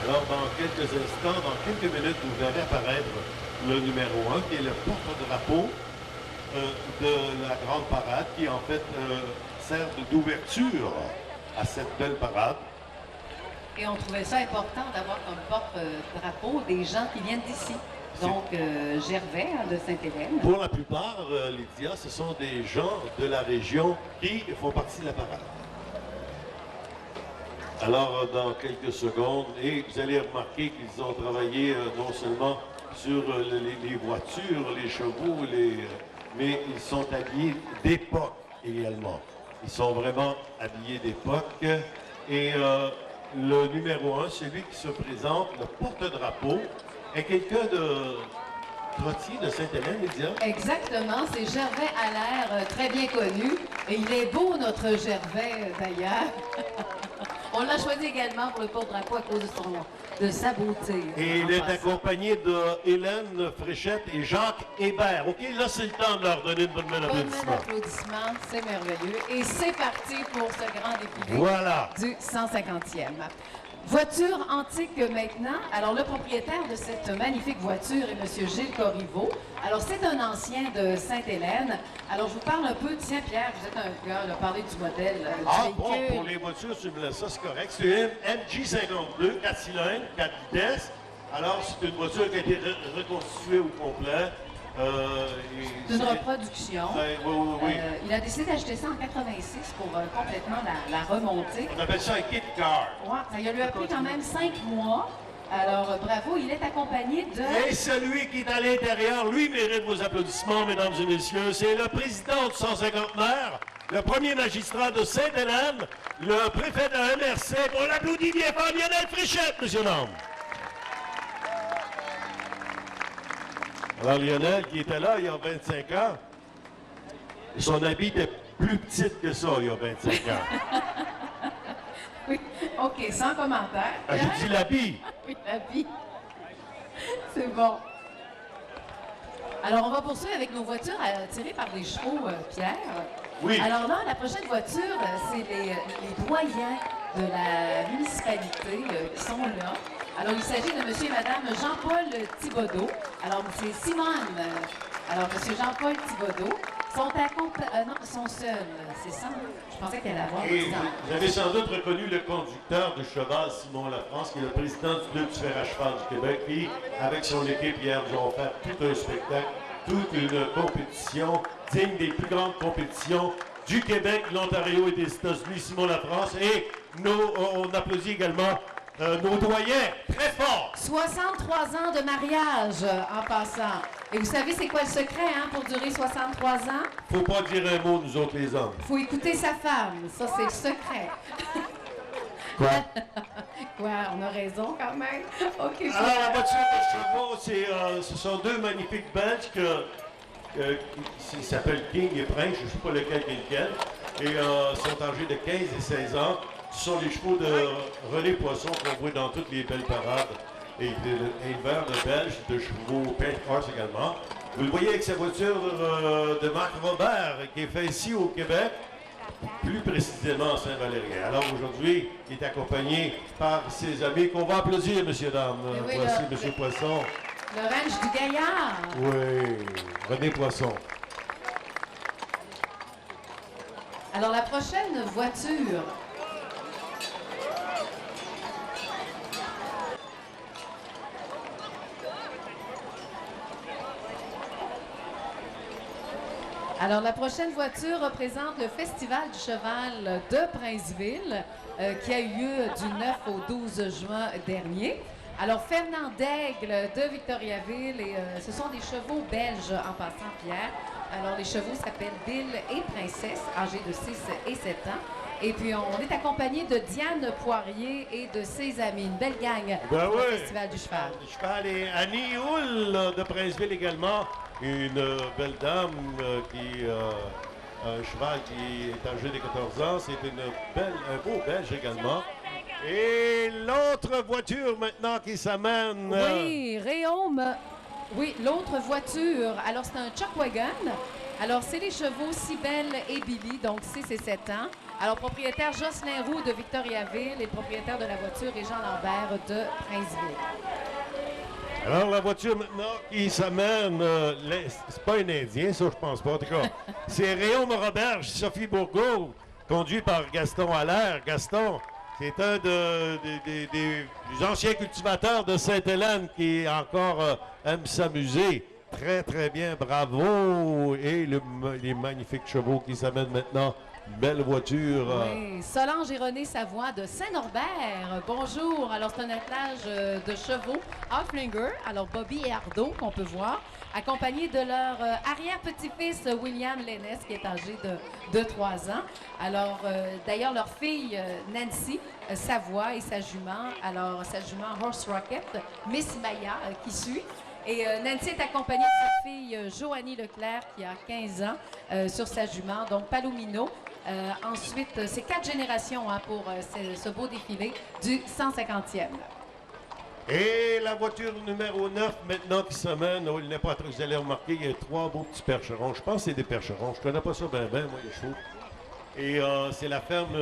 Alors, dans quelques instants, dans quelques minutes, vous verrez apparaître le numéro 1, qui est le porte-drapeau de la grande parade, qui en fait sert d'ouverture à cette belle parade. Et on trouvait ça important d'avoir comme porte-drapeau des gens qui viennent d'ici. Donc, Gervais de Sainte-Hélène. Pour la plupart, Lydia, ce sont des gens de la région qui font partie de la parade. Alors, dans quelques secondes, et vous allez remarquer qu'ils ont travaillé non seulement sur les voitures, les chevaux, mais ils sont habillés d'époque également. Ils sont vraiment habillés d'époque. Et le numéro 1, celui qui se présente, le porte-drapeau, est quelqu'un de trottier de Sainte-Hélène, Lydia? Exactement, c'est Gervais Allaire, très bien connu. Et il est beau, notre Gervais, d'ailleurs. On l'a choisi également pour le porte-drapeau à cause de sa beauté. Et il est accompagné de Hélène Fréchette et Jacques Hébert. OK, là, c'est le temps de leur donner une bonne main d'applaudissement. Applaudissements, c'est merveilleux. Et c'est parti pour ce grand défilé voilà. Du 150e. Voiture antique maintenant. Alors, le propriétaire de cette magnifique voiture est M. Gilles Corriveau. Alors, c'est un ancien de Sainte-Hélène. Alors, je vous parle un peu. Tiens, Pierre, vous êtes un gars, là, parler du modèle du bon, véhicule. pour les voitures, ça, c'est correct. C'est une MG52, 4 cylindres, 4 vitesses. Alors, c'est une voiture qui a été reconstituée au complet. C'est une reproduction. Oui. Il a décidé d'acheter ça en 86 pour complètement la remonter. On appelle ça un kit car. Ouais, ça lui a pris quand même 5 mois. Alors, bravo, il est accompagné de... Et celui qui est à l'intérieur, lui, mérite vos applaudissements, mesdames et messieurs. C'est le président du 150e, le premier magistrat de Sainte-Hélène, le préfet de la MRC. On l'applaudit bien fort, Lionel Fréchette, monsieur Nom. Alors, Lionel, qui était là il y a 25 ans, son habit était plus petit que ça il y a 25 ans. Oui, OK, sans commentaire. Ah, j'ai dit l'habit. Oui, l'habit. C'est bon. Alors, on va poursuivre avec nos voitures tirées par des chevaux, Pierre. Oui. Alors là, la prochaine voiture, c'est les doyens de la municipalité qui sont là. Alors, il s'agit de monsieur et madame Jean-Paul Thibodeau. Alors, c'est Simone. Alors, monsieur Jean-Paul Thibodeau sont seuls. C'est ça? Je pensais qu'elle allait avoir Et 10 ans. vous avez sans doute reconnu le conducteur de cheval, Simon Lafrance, qui est le président du Club du fer à cheval du Québec, qui, avec son équipe hier, nous ont fait tout un spectacle, toute une compétition digne des plus grandes compétitions du Québec, de l'Ontario et des États-Unis, Simon Lafrance. Et on applaudit également nos doyens, très fort. 63 ans de mariage, en passant. Et vous savez, c'est quoi le secret, pour durer 63 ans? Faut pas dire un mot, nous autres, les hommes. Faut écouter sa femme. Ça, c'est le secret. Quoi? Quoi? On a raison, quand même. OK. Alors, la voiture de chevaux, ce sont deux magnifiques Belges qui s'appellent King et Prince, je ne sais pas lequel est lequel, et sont âgés de 15 et 16 ans. Ce sont les chevaux de René Poisson qu'on voit dans toutes les belles parades et éleveurs de Belges, de chevaux Paint Horse également. Vous le voyez avec sa voiture de Marc Robert qui est fait ici au Québec, plus précisément à Saint-Valérien. Alors aujourd'hui, il est accompagné par ses amis qu'on va applaudir, messieurs, dames. Oui, Voici M. Poisson. Le ranch du Gaillard. Oui, René Poisson. Alors, la prochaine voiture... Alors, la prochaine voiture représente le Festival du cheval de Princeville qui a eu lieu du 9 au 12 juin dernier. Alors, Fernand Daigle de Victoriaville, et ce sont des chevaux belges en passant, Pierre. Alors, les chevaux s'appellent Bill et Princesse, âgés de 6 et 7 ans. Et puis, on est accompagné de Diane Poirier et de ses amis. Une belle gang pour le Festival du cheval. Du cheval et Annie Houle de Princeville également. Une belle dame un cheval qui est âgé de 14 ans. C'est un beau Belge également. Et l'autre voiture maintenant qui s'amène. Oui, Réaume. Oui, l'autre voiture. Alors, c'est un Chuck Wagon. Alors, c'est les chevaux Cybelle et Billy, donc 6 et 7 ans. Alors, propriétaire Jocelyn Roux de Victoriaville et propriétaire de la voiture est Jean Lambert de Princeville. Alors, la voiture maintenant qui s'amène, c'est pas un Indien, ça, je pense pas. En tout cas, c'est Réaume Roberge, Sophie Bourgault, conduit par Gaston Allaire. Gaston, c'est un des anciens cultivateurs de Sainte-Hélène qui encore aime s'amuser. Très, très bien, bravo. Et les magnifiques chevaux qui s'amènent maintenant. Belle voiture. Oui, Solange et René Savoie de Saint-Norbert. Bonjour. Alors, c'est un attelage de chevaux Hoflinger. Alors, Bobby et Ardo, qu'on peut voir, accompagnés de leur arrière-petit-fils William Lennes, qui est âgé de 3 ans. Alors, d'ailleurs, leur fille Nancy Savoie et sa jument, alors sa jument Horse Rocket, Miss Maya, qui suit. Et Nancy est accompagnée de sa fille Joanie Leclerc, qui a 15 ans, sur sa jument, donc Palomino. Ensuite, c'est 4 générations pour ce beau défilé du 150e. Et la voiture numéro 9 maintenant qui s'amène, oh, il n'est pas très, vous allez remarquer, il y a 3 beaux petits percherons. Je pense que c'est des percherons. Je connais pas ça bien, moi, les chevaux. Et c'est la ferme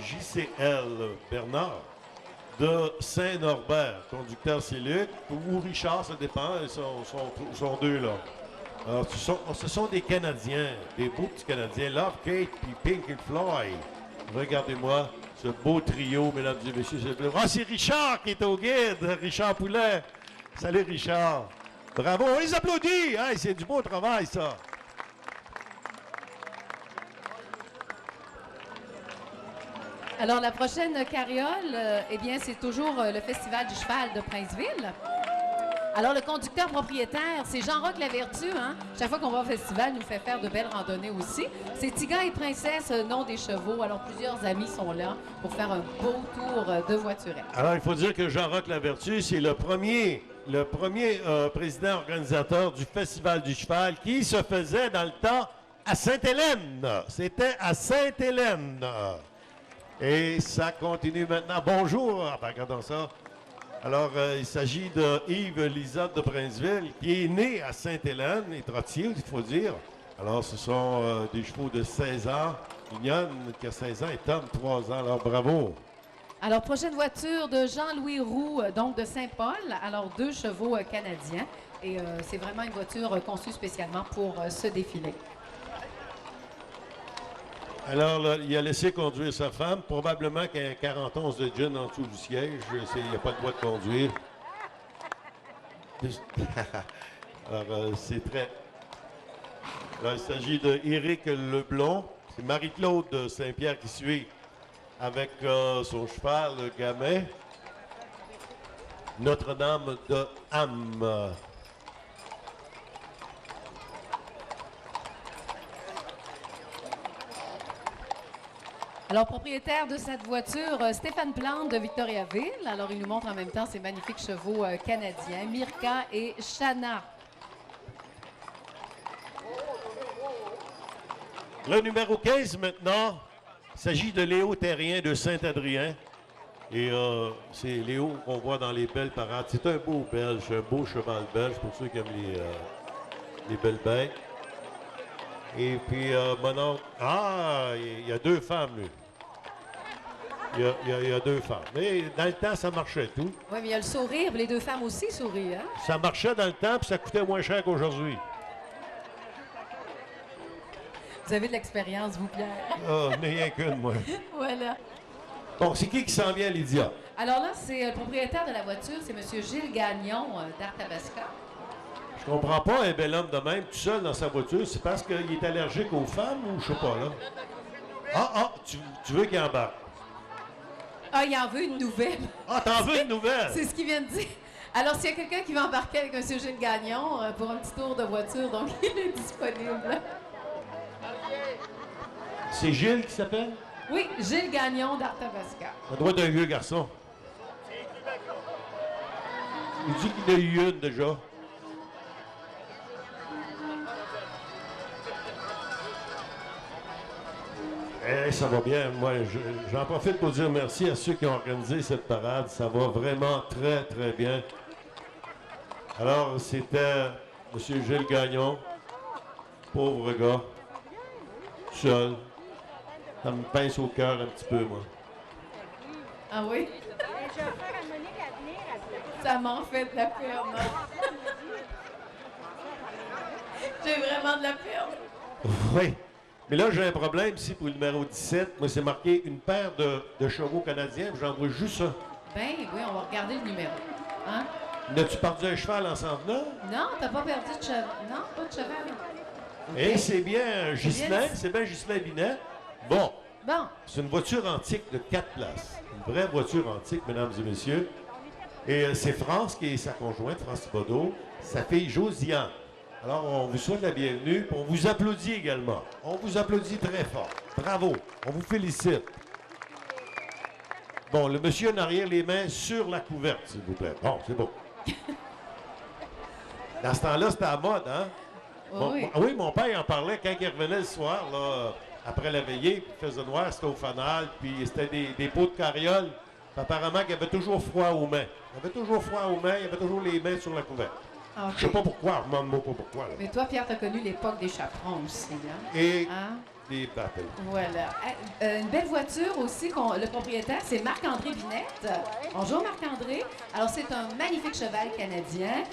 JCL Bernard de Saint-Norbert. Conducteur, c'est Luc. Ou Richard, ça dépend. Ils sont deux là. Alors, ce sont des Canadiens, des beaux petits Canadiens. Love Kate puis Pink and Floyd. Regardez-moi ce beau trio, mesdames et messieurs. C'est Richard qui est au guide, Richard Poulet. Salut Richard. Bravo, on les applaudit. Hey, c'est du beau travail, ça. Alors, la prochaine carriole, eh bien, c'est toujours le Festival du cheval de Princeville. Alors, le conducteur propriétaire, c'est Jean-Roch Lavertu. Hein? Chaque fois qu'on va au festival, il nous fait faire de belles randonnées aussi. C'est Tiga et Princesse, nom des chevaux. Alors, plusieurs amis sont là pour faire un beau tour de voiturette. Alors, il faut dire que Jean-Roch Lavertu, c'est le premier président organisateur du Festival du cheval qui se faisait dans le temps à Sainte-Hélène. C'était à Sainte-Hélène. Et ça continue maintenant. Bonjour. Enfin, regardons ça. Alors, il s'agit de Yves Lisotte de Princeville, qui est né à Sainte-Hélène, et trottier, il faut dire. Alors, ce sont des chevaux de 16 ans. Mignonne, qui a 16 ans, et Tom, 3 ans. Alors, bravo. Alors, prochaine voiture de Jean-Louis Roux, donc de Saint-Paul. Alors, 2 chevaux canadiens. Et c'est vraiment une voiture conçue spécialement pour ce défilé. Alors, là, il a laissé conduire sa femme, probablement qu'il y a 41 de gin en dessous du siège. Il n'y a pas le droit de conduire. Alors, c'est très... Alors, il s'agit d'Éric Leblond. C'est Marie-Claude de Saint-Pierre qui suit avec son cheval, le Gamet. Notre-Dame de Ham. Alors, propriétaire de cette voiture, Stéphane Plante de Victoriaville. Alors, il nous montre en même temps ces magnifiques chevaux canadiens, Mirka et Shana. Le numéro 15 maintenant, il s'agit de Léo Terrien de Saint-Adrien. Et c'est Léo qu'on voit dans les belles parades. C'est un beau belge, un beau cheval belge pour ceux qui aiment les belles bêtes. Et puis, mon oncle... Ah, il y a 2 femmes, lui. Il y a 2 femmes. Mais dans le temps, ça marchait tout. Oui, mais il y a le sourire. Les 2 femmes aussi sourient. Hein? Ça marchait dans le temps, puis ça coûtait moins cher qu'aujourd'hui. Vous avez de l'expérience, vous, Pierre. Ah, je n'ai rien qu'une, moi. Voilà. Bon, c'est qui s'en vient, Lydia? Alors là, c'est le propriétaire de la voiture, c'est M. Gilles Gagnon d'Arthabasca. Je comprends pas un bel homme de même, tout seul dans sa voiture. C'est parce qu'il est allergique aux femmes ou je sais pas, là? Tu veux qu'il embarque? Ah, il en veut une nouvelle. Ah, t'en veux une nouvelle? C'est ce qu'il vient de dire. Alors, s'il y a quelqu'un qui va embarquer avec M. Gilles Gagnon pour un petit tour de voiture, donc il est disponible. C'est Gilles qui s'appelle? Oui, Gilles Gagnon d'Arthabasca. Ça doit être un vieux garçon. Il dit qu'il a eu une déjà. Ça va bien. Moi, j'en profite pour dire merci à ceux qui ont organisé cette parade. Ça va vraiment très, très bien. Alors, c'était M. Gilles Gagnon, pauvre gars, seul. Ça me pince au cœur un petit peu, moi. Ah oui? Je vais faire à Monique à venir à Ça m'en fait de la peine. J'ai vraiment de la peine. Oui. Mais là, j'ai un problème ici pour le numéro 17. Moi, c'est marqué une paire de chevaux canadiens, puis j'en vois juste un. Ben oui, on va regarder le numéro. Hein? N'as-tu perdu un cheval en s'en venant? Non, t'as pas perdu de cheval. Non, pas de cheval. Et c'est bien Ghislain, c'est bien Ghislain Binet. Bon, Bon, c'est une voiture antique de 4 places. Une vraie voiture antique, mesdames et messieurs. Et c'est France qui est sa conjointe, France Thibodeau, sa fille Josiane. Alors, on vous souhaite la bienvenue, puis on vous applaudit également. On vous applaudit très fort. Bravo, on vous félicite. Bon, le monsieur en arrière, les mains sur la couverte, s'il vous plaît. Bon, c'est beau. Dans ce temps-là, c'était à la mode, hein? oui. Oui, mon père en parlait quand il revenait le soir, là, après la veillée, puis il faisait noir, c'était au fanal, puis c'était des pots de carriole. Puis apparemment qu'il avait toujours froid aux mains. Il avait toujours froid aux mains, il avait toujours les mains sur la couverte. OK. Je sais pas pourquoi, demande-moi pas pourquoi. Là. Mais toi, Pierre, t'as connu l'époque des chaperons aussi, hein? Et Hein? des battles. Voilà. Une belle voiture aussi, le propriétaire, c'est Marc-André Binette. Bonjour Marc-André. Alors, c'est un magnifique cheval canadien,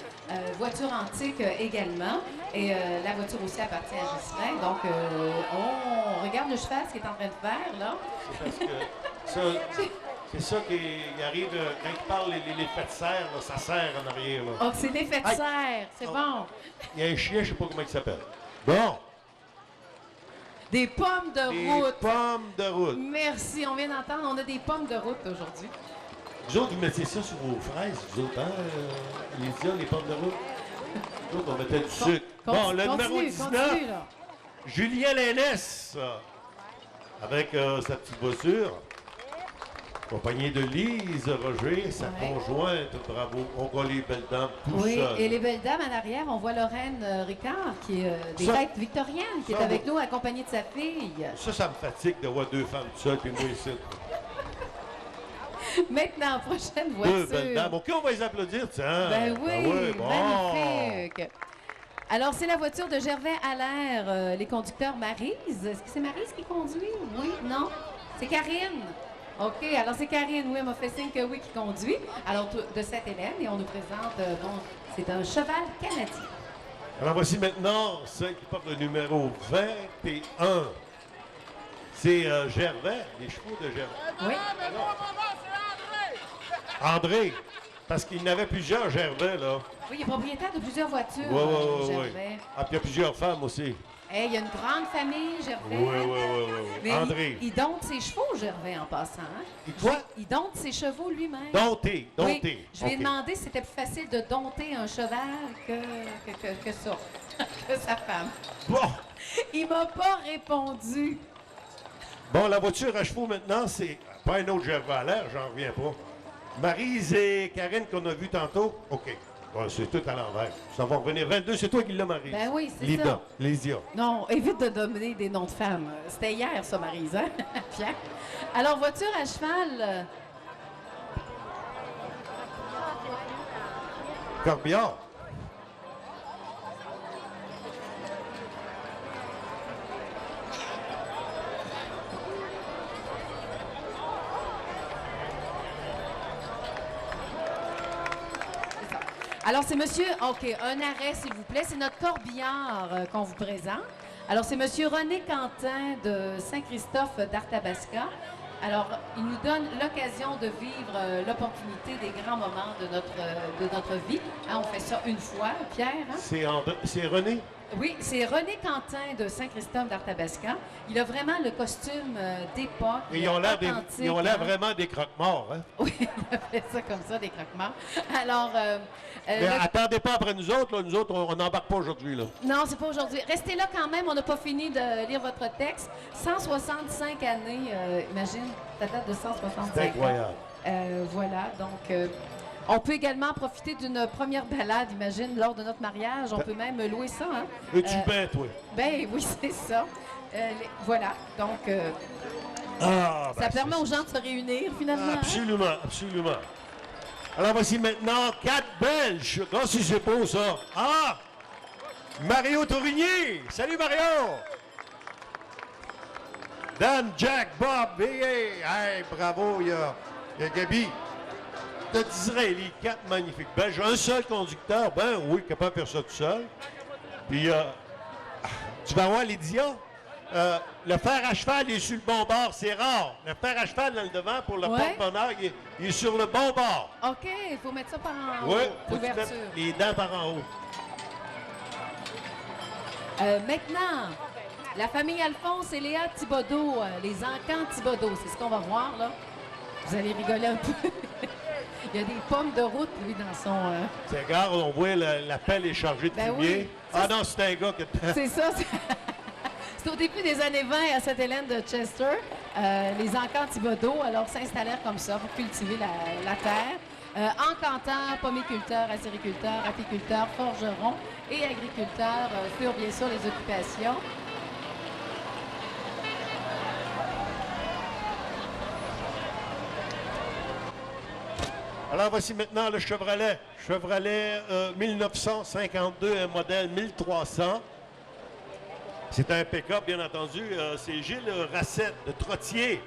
voiture antique également. Et la voiture aussi appartient à Ghislain. Donc, on regarde le cheval, ce qu'il est en train de faire, là. C'est parce que c'est ça qui arrive quand il parle, les faits de serre, là, ça serre en arrière. Là. Oh, c'est l'effet de Aïe. serre. C'est bon. Il y a un chien, je sais pas comment il s'appelle. Bon, Des pommes de des route. pommes de route. Merci. On vient d'entendre, on a des pommes de route aujourd'hui. Vous autres, vous mettiez ça sur vos fraises, vous autres, hein? Les pommes de route. Nous autres, on mettait du sucre. Bon, le numéro 19, Continue, là. Julien Lénès, avec sa petite voiture, accompagné de Lise Roger, sa Ouais. conjointe, bravo, on voit les belles dames tout Oui, seuls. et les belles dames en arrière, on voit Lorraine Ricard, qui est des Ça- fêtes victoriennes, qui est ça, avec nous, accompagnée de sa fille. Ça me fatigue de voir deux femmes seules, puis moi ici. Maintenant, prochaine Deux belles voiture. dames. OK, on va les applaudir, tiens. Ben oui, bon. magnifique. Alors, c'est la voiture de Gervais Allaire, les conducteurs Maryse. Est-ce que c'est Maryse qui conduit? Oui, non? C'est Karine. OK, alors c'est Karine, oui, elle m'a fait signe que oui, qui conduit. Alors, de Sainte-Hélène, et on nous présente, bon, c'est un cheval canadien. Alors voici maintenant celle qui porte le numéro 21. C'est Gervais, les chevaux de Gervais. Oui. André, parce qu'il y en avait plusieurs Gervais, là. Oui, il est propriétaire de plusieurs voitures, Oui. Gervais. Ah, puis il y a plusieurs femmes aussi. Hey, il y a une grande famille, Gervais. Oui. Mais André. il dompte ses chevaux, Gervais, en passant. Hein? Et quoi? Il dompte ses chevaux lui-même. Dompté. Oui, je lui ai OK. demandé si c'était plus facile de dompter un cheval que ça, que sa femme. Bon. Il m'a pas répondu. Bon, la voiture à chevaux maintenant, c'est pas un autre Gervais à l'air, j'en reviens pas. Maryse et Karine qu'on a vu tantôt. OK. Bon, c'est tout à l'envers. Ça va revenir 22. C'est toi qui l'as, Maryse. Ben oui, c'est Lida. ça. Lysia. Non, évite de donner des noms de femmes. C'était hier, ça, Maryse, hein? Pierre. Alors, voiture à cheval. Corbillard. Alors, c'est monsieur, OK, un arrêt, s'il vous plaît. C'est notre corbillard qu'on vous présente. Alors, c'est monsieur René Quentin de Saint-Christophe d'Arthabasca. Alors, il nous donne l'occasion de vivre l'opportunité des grands moments de notre vie. Hein, on fait ça une fois, Pierre. Hein? C'est René? Oui, c'est René Quentin de Saint-Christophe d'Arthabasca. Il a vraiment le costume d'époque. Et ils ont l'air authentique, hein. vraiment des croque-morts, hein? Oui, il a fait ça comme ça, des croque-morts. Alors, Mais attendez pas après nous autres, là. Nous autres, on n'embarque pas aujourd'hui, là. non, c'est pas aujourd'hui. Restez là quand même, on n'a pas fini de lire votre texte. 165 années, imagine, ça date de 165 C'est ans. incroyable. Voilà, donc on peut également profiter d'une première balade, imagine, lors de notre mariage. On peut même louer ça. Hein? Es-tu bien, toi? Ben oui, c'est ça. Voilà, donc Ah, ben, ça permet c'est- aux gens de se réunir finalement. hein? Absolument. Alors voici maintenant 4 Belges. Comment si c'est beau ça? Ah! Mario Tourigny! Salut Mario! Dan, Jack, Bob, hey, bravo, il y a Gabi. Je te dirais, les 4 magnifiques Belges. Un seul conducteur, ben oui, capable de faire ça tout seul. Puis, tu vas voir, Lydia, le fer à cheval est sur le bon bord, c'est rare. Le fer à cheval dans le devant pour le Ouais. porte-bonheur, il est sur le bon bord. OK, il faut mettre ça par en Oui, haut. faut que tu mettes L'ouverture. les dents par en haut. Maintenant, la famille Alphonse et Léa Thibodeau, les encans Thibodeau, c'est ce qu'on va voir, là. Vous allez rigoler un peu. Il y a des pommes de route, lui, dans son... C'est gare, on voit la pelle est chargée de Ben fumier. oui. Ah Ça, non, c'est un gars qui... C'est ça. C'est au début des années 20 à Sainte-Hélène de Chester. Les encans Thibodeau, alors, s'installèrent comme ça pour cultiver la terre. Encanteurs, pommiculteurs, acériculteurs, apiculteurs, forgerons et agriculteurs furent bien sûr les occupations. Alors voici maintenant le Chevrolet. Chevrolet 1952, un modèle 1300. C'est un pick-up, bien entendu. C'est Gilles Racette de Trottier.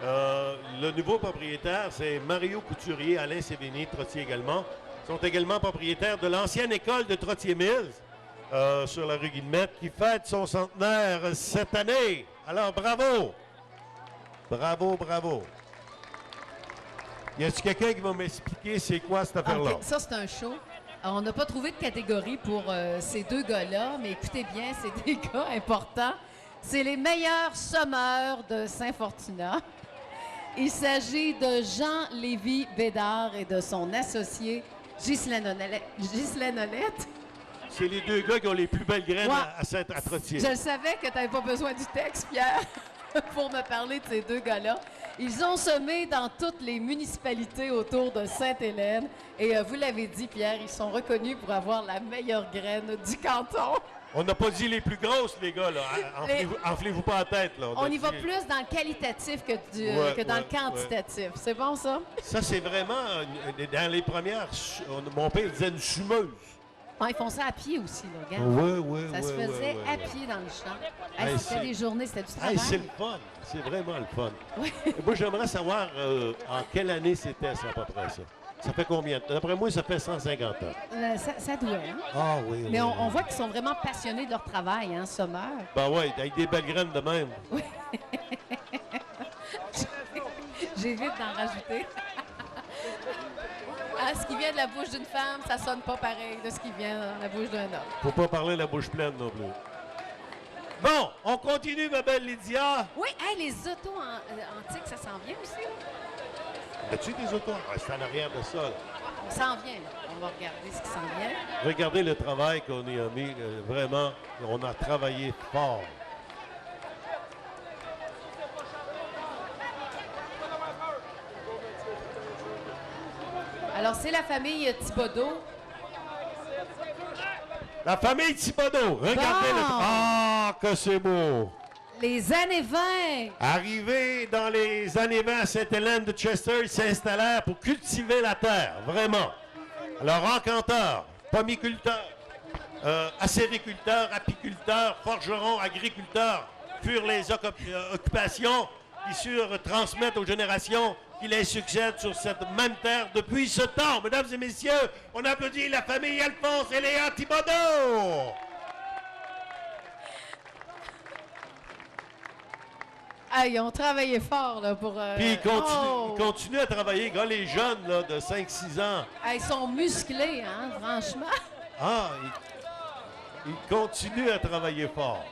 Le nouveau propriétaire, c'est Mario Couturier, Alain Sévigny, Trottier également. Ils sont également propriétaires de l'ancienne école de Trottier Mills sur la rue Guillemette qui fête son centenaire cette année. Alors bravo! Bravo, bravo. Y a-t-il quelqu'un qui va m'expliquer c'est quoi cette affaire-là? OK, ça, c'est un show. On n'a pas trouvé de catégorie pour ces deux gars-là, mais écoutez bien, c'est des gars importants. C'est les meilleurs sommeurs de Saint-Fortuna. Il s'agit de Jean-Lévis Bédard et de son associé Ghislaine Olette. C'est les deux gars qui ont les plus belles graines Ouais. à Trottier. Je le savais que tu n'avais pas besoin du texte, Pierre, pour me parler de ces deux gars-là. Ils ont semé dans toutes les municipalités autour de Sainte-Hélène. Et vous l'avez dit, Pierre, ils sont reconnus pour avoir la meilleure graine du canton. On n'a pas dit les plus grosses, les gars, là. Enflez-vous pas la tête, là. On a y dit va les- plus dans le qualitatif que, Ouais, que dans le ouais, quantitatif. C'est bon, ça? Ça, c'est vraiment... dans les premières... mon père disait une sumeuse. Ah, ils font ça à pied aussi, là, regarde. Oui, oui, Ça se faisait à pied dans le champ. Hey, Hey, c'était c'est- des journées, c'était du travail. Hey, c'est le fun. C'est vraiment le fun. Moi, j'aimerais savoir en quelle année c'était, ça, à peu près, ça. Ça fait combien de temps? D'après moi, ça fait 150 ans. Ça doit, hein? Ah oui, Mais on voit qu'ils sont vraiment passionnés de leur travail, hein, sommeurs. Ben oui, avec des belles graines de même. J'évite d'en rajouter. Ah, ce qui vient de la bouche d'une femme, ça sonne pas pareil de ce qui vient dans la bouche d'un homme. Faut pas parler la bouche pleine non plus. Bon, on continue, ma belle Lydia. Oui, hey, les autos antiques, ça s'en vient aussi. Là. As-tu des autos? Ah, c'est en arrière de ça, là. On s'en vient, là. On va regarder ce qui s'en vient. Regardez le travail qu'on y a mis. Vraiment, on a travaillé fort. Alors, c'est la famille Thibodeau. La famille Thibodeau, regardez Bon. le... Ah, que c'est beau! Les années 20. Arrivés dans les années 20 à Sainte-Hélène de Chester, ils s'installèrent pour cultiver la terre, vraiment. Alors, encanteurs, pommiculteurs, acériculteurs, apiculteurs, forgerons, agriculteurs furent les occupations qui surent transmettre aux générations qui les succèdent sur cette même terre depuis ce temps. Mesdames et messieurs, on applaudit la famille Alphonse et Léa Thibodeau. Ah, ils ont travaillé fort là, pour... Puis oh! ils continuent à travailler, gars, les jeunes là, de 5-6 ans. Ah, ils sont musclés, hein, franchement. Ah, ils continuent à travailler fort.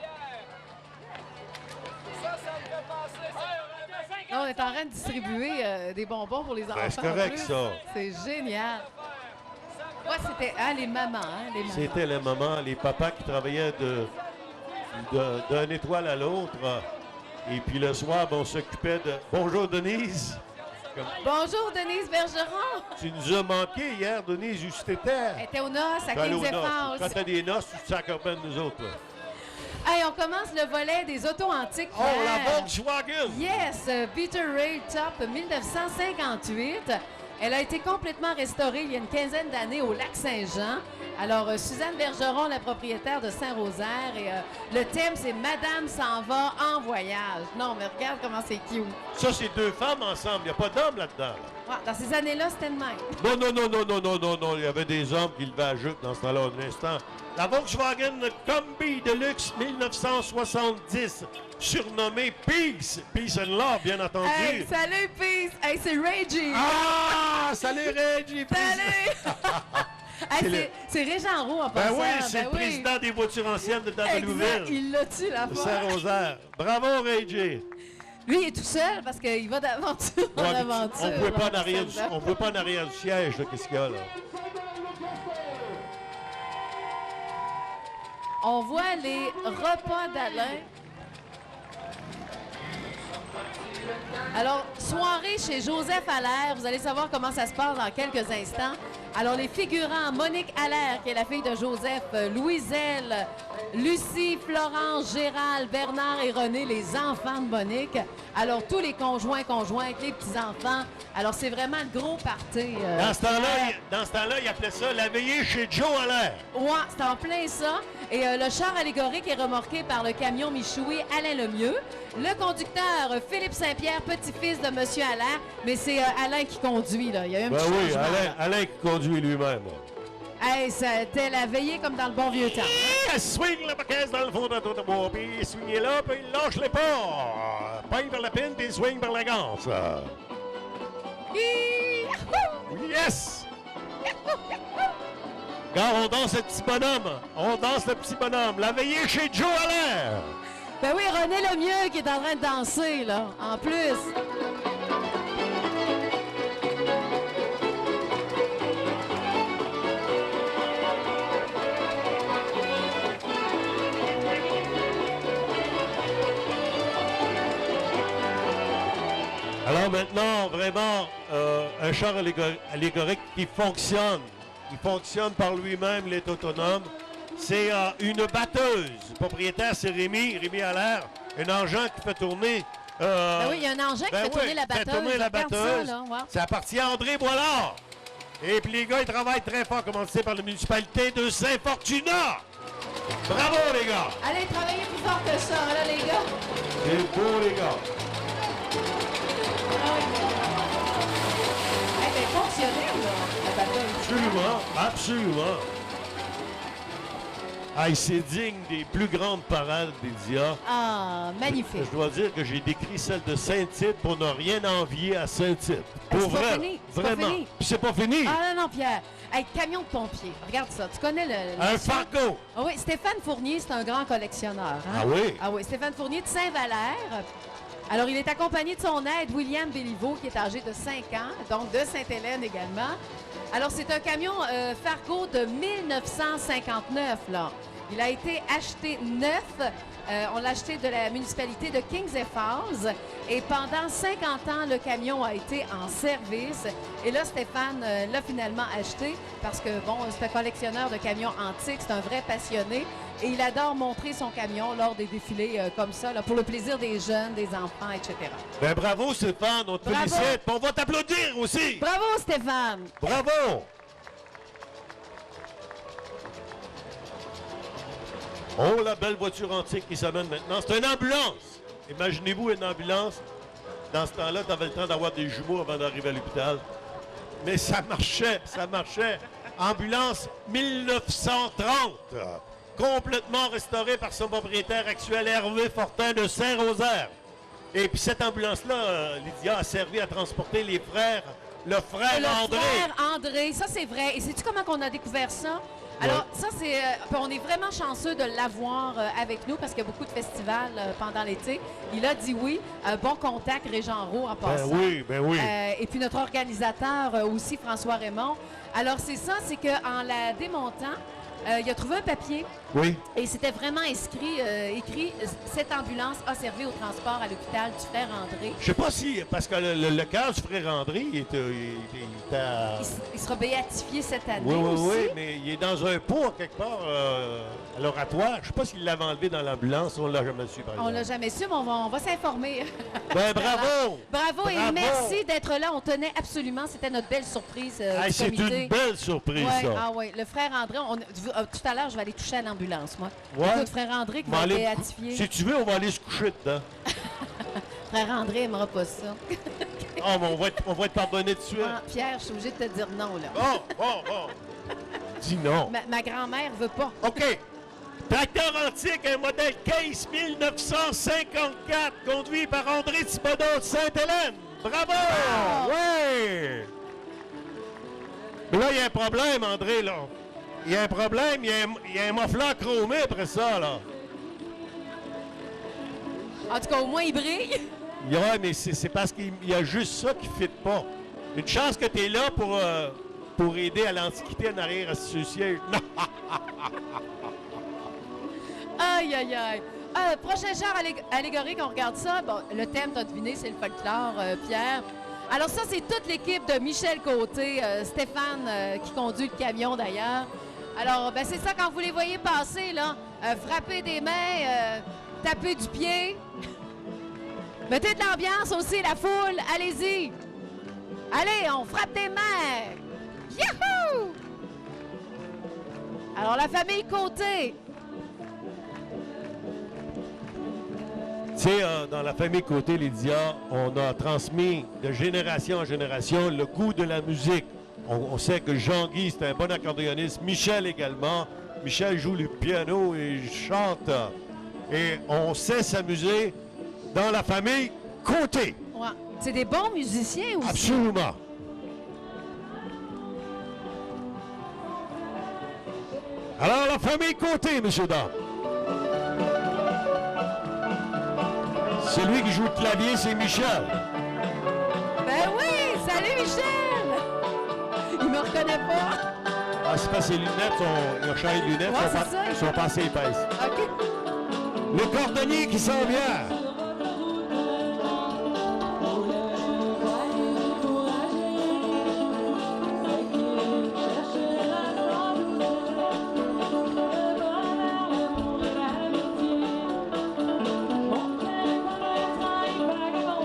Là, on est en train de distribuer des bonbons pour les enfants. c'est correct, en plus. ça. C'est génial. Moi, c'était les mamans, hein, les mamans. C'était les mamans, les papas qui travaillaient d'un étoile à l'autre. Et puis le soir, ben, on s'occupait de... Bonjour Denise. Bonjour, Denise Bergeron. Tu nous as manqué hier, Denise, où t'étais? Elle était aux noces à T'es allée aux Kings noces. Falls. Quand t'as des noces, tu te sacres bien de nous autres. là. Hey, on commence le volet des autos antiques. Oh, la Pierre. Volkswagen! Yes, Peter Rail Top 1958. Elle a été complètement restaurée il y a une quinzaine d'années au lac Saint-Jean. Alors, Suzanne Bergeron, la propriétaire de Saint-Rosaire, et le thème, c'est « Madame s'en va en voyage ». Non, mais regarde comment c'est cute. Ça, c'est deux femmes ensemble. Il n'y a pas d'hommes là-dedans. Là. Ouais, dans ces années-là, c'était le même. Non, non, non, non, non, non, non, non. Il y avait des hommes qui levaient à jupe dans ce temps-là, un instant. La Volkswagen Combi Deluxe 1970, surnommée Peace. Peace and Love, bien entendu. Hey, salut, Peace! Hey, c'est Reggie! Ah! Salut, Reggie! Salut! Hey, c'est Régent Roux en Ben passant. oui, c'est le président des voitures anciennes de Exact, Danville. il l'a tué la De fois. Saint-Rosaire. Bravo, Reggie! Lui, il est tout seul parce qu'il va d'aventure en Ouais, aventure. on ne pouvait pas en là, arrière ça on pouvait pas en arrière du siège, là, qu'est-ce qu'il y a là? On voit les repas d'Alain. Alors, soirée chez Joseph Allaire. Vous allez savoir comment ça se passe dans quelques instants. Alors, les figurants, Monique Allaire, qui est la fille de Joseph, Louiselle, Lucie, Florence, Gérald, Bernard et René, les enfants de Monique. Alors, tous les conjoints, conjointes, les petits-enfants. Alors, c'est vraiment le gros party. Dans ce temps-là, il appelait ça la veillée chez Joe Allaire. Ouais, c'est en plein ça. Et le char allégorique est remorqué par le camion Michoui Alain Lemieux. Le conducteur, Philippe Saint-Pierre, petit-fils de M. Allaire. Mais c'est Alain qui conduit, là. Il y a eu un Ben petit oui, changement, là. Alain qui conduit lui-même. Hey, c'était la veillée comme dans le bon vieux temps. Il swing la caisse dans le fond de ton bois, puis il swing là, puis il lâche les pas. Paye vers la pine, puis il swing vers la ganse. Yes! Regarde, on danse le petit bonhomme. On danse le petit bonhomme. La veillée chez Joe Allaire. Ben oui, René Lemieux qui est en train de danser, là, en plus. Alors maintenant, vraiment, un char allégorique qui fonctionne. Il fonctionne par lui-même, il est autonome. C'est une batteuse. Le propriétaire, c'est Rémi Allaire. Un engin qui fait tourner. Ben oui, il y a un engin qui fait tourner la batteuse. Fait tourner la Regarde batteuse. ça, là, wow. Ça appartient à André Boilard. Et puis les gars, ils travaillent très fort, commencé par la municipalité de Saint-Fortuna. Bravo, les gars! Allez, travaillez plus fort que ça, là, les gars. C'est beau, les gars. Elle est fonctionnelle, là, la batteuse. Absolument, absolument. Ah, c'est digne des plus grandes parades d'Edia. Ah, magnifique. Je dois dire que j'ai décrit celle de Saint-Tite pour ne rien envier à Saint-Tite. c'est Pour pas vrai, fini, c'est pas vraiment. fini. Puis c'est pas fini. Ah non, Pierre. Hey, camion de pompier. Regarde ça. Tu connais le Un Fargo. Ah oui, Stéphane Fournier, c'est un grand collectionneur. Hein? Ah oui? Ah oui, Stéphane Fournier de Saint-Valère. Alors, il est accompagné de son aide, William Béliveau, qui est âgé de 5 ans, donc de Sainte-Hélène également. Alors, c'est un camion Fargo de 1959, là. Il a été acheté neuf. On l'a acheté de la municipalité de Kings et Falls. Et pendant 50 ans, le camion a été en service. Et là, Stéphane l'a finalement acheté parce que, bon, c'est un collectionneur de camions antiques. C'est un vrai passionné. Et il adore montrer son camion lors des défilés comme ça, là, pour le plaisir des jeunes, des enfants, etc. Ben bravo, Stéphane. On te Bravo. félicite. Puis on va t'applaudir aussi. Bravo, Stéphane! Bravo. Oh, la belle voiture antique qui s'amène maintenant. C'est une ambulance. Imaginez-vous une ambulance. Dans ce temps-là, tu avais le temps d'avoir des jumeaux avant d'arriver à l'hôpital. Mais ça marchait, ça marchait. Ambulance 1930. Complètement restaurée par son propriétaire actuel, Hervé Fortin de Saint-Rosaire. Et puis cette ambulance-là, Lydia, a servi à transporter les frères, le frère Le André. frère André, ça c'est vrai. Et sais-tu comment on a découvert ça? Alors, ça, c'est. On est vraiment chanceux de l'avoir avec nous parce qu'il y a beaucoup de festivals pendant l'été. Il a dit oui. Bon contact, Régent Roux, en passant. Ben oui. Et puis notre organisateur aussi, François Raymond. Alors, c'est ça, c'est qu'en la démontant, il a trouvé un papier Oui. et c'était vraiment écrit cette ambulance a servi au transport à l'hôpital du frère André. Je sais pas si, parce que le cœur du frère André, il est à... Il sera béatifié cette année Oui, oui, aussi. oui, mais il est dans un pot quelque part à l'oratoire. Je sais pas s'il l'avait enlevé dans l'ambulance, on l'a jamais su, par On exemple. l'a jamais su, mais on va s'informer. Ben, bravo! Bravo et Bravo! merci d'être là. On tenait absolument. C'était notre belle surprise Hey, du c'est comité. une belle surprise, Ouais, ça. ah oui, le frère André, tout à l'heure, je vais aller toucher à l'ambulance, moi. Ouais. Écoute, frère André qui On va va être aller- béatifié. Si tu veux, on va aller se coucher dedans. Frère André n'aimera pas ça. Ah, mais on va être pardonné de suite. Ah, Pierre, je suis obligée de te dire non, là. Bon. Dis non. Ma grand-mère veut pas. OK. Tracteur antique, un modèle Case 1954, conduit par André Thibodeau de Sainte-Hélène. Bravo! Oui! Mais là, il y a un problème, André, là. Il y a un problème, il y a un mofleur chromé après ça, là. En tout cas, au moins, il brille. Ouais, mais c'est parce qu'il y a juste ça qui ne fit pas. Une chance que tu es là pour aider à l'Antiquité en arrière à ce siège. Non! Aïe, aïe, aïe. Prochain genre allégorique, on regarde ça. Bon, le thème, t'as deviné, c'est le folklore, Pierre. Alors ça, c'est toute l'équipe de Michel Côté, Stéphane qui conduit le camion d'ailleurs. Alors, ben, c'est ça, quand vous les voyez passer, là, frapper des mains, taper du pied. Mettez de l'ambiance aussi, la foule, allez-y. Allez, on frappe des mains. Yahoo! Alors, la famille Côté. Tu sais, dans la famille Côté, Lydia, on a transmis de génération en génération le goût de la musique. On sait que Jean-Guy, c'est un bon accordéoniste. Michel également. Michel joue le piano et chante. Et on sait s'amuser dans la famille Côté. Ouais. C'est des bons musiciens aussi. Absolument. Alors, la famille Côté, messieurs, dames. Celui qui joue le clavier, c'est Michel. Ben oui! Salut Michel! Il me reconnaît pas. Ah, c'est parce que ses lunettes il a changé de lunettes, Ouais, sont, c'est ça. sont pas assez épaisses. OK. Le cordonnier qui s'en vient.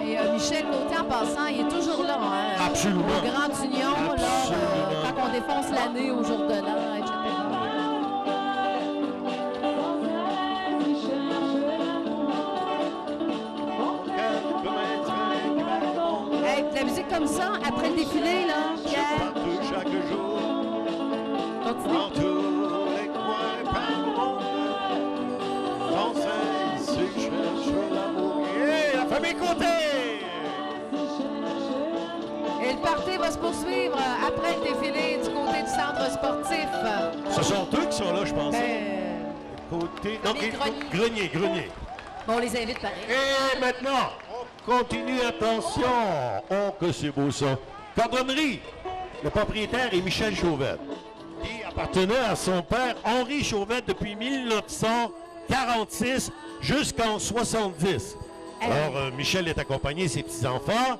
Et Michel Côté, en passant, il est toujours là. Hein, Absolument. Au Grand Union, là, Absolument. quand on défonce l'année au jour de l'an, etc. Hey, de la musique comme ça, après le défilé, là, Pierre, Partout, chaque jour, continue. dans tous les coins par le monde, Français, se cherche l'amour. Et la famille Côté! Et le party va se poursuivre après le défilé du côté du centre sportif. Ce sont eux qui sont là, je pense. Ben, Côté. Non, Grenier. Grenier. bon, on les invite pareil. Et maintenant, on continue, attention. Oh, que c'est beau ça. Cordonnerie. Le propriétaire est Michel Chauvette, qui appartenait à son père Henri Chauvette depuis 1946 jusqu'en 70. Alors, Michel est accompagné de ses petits-enfants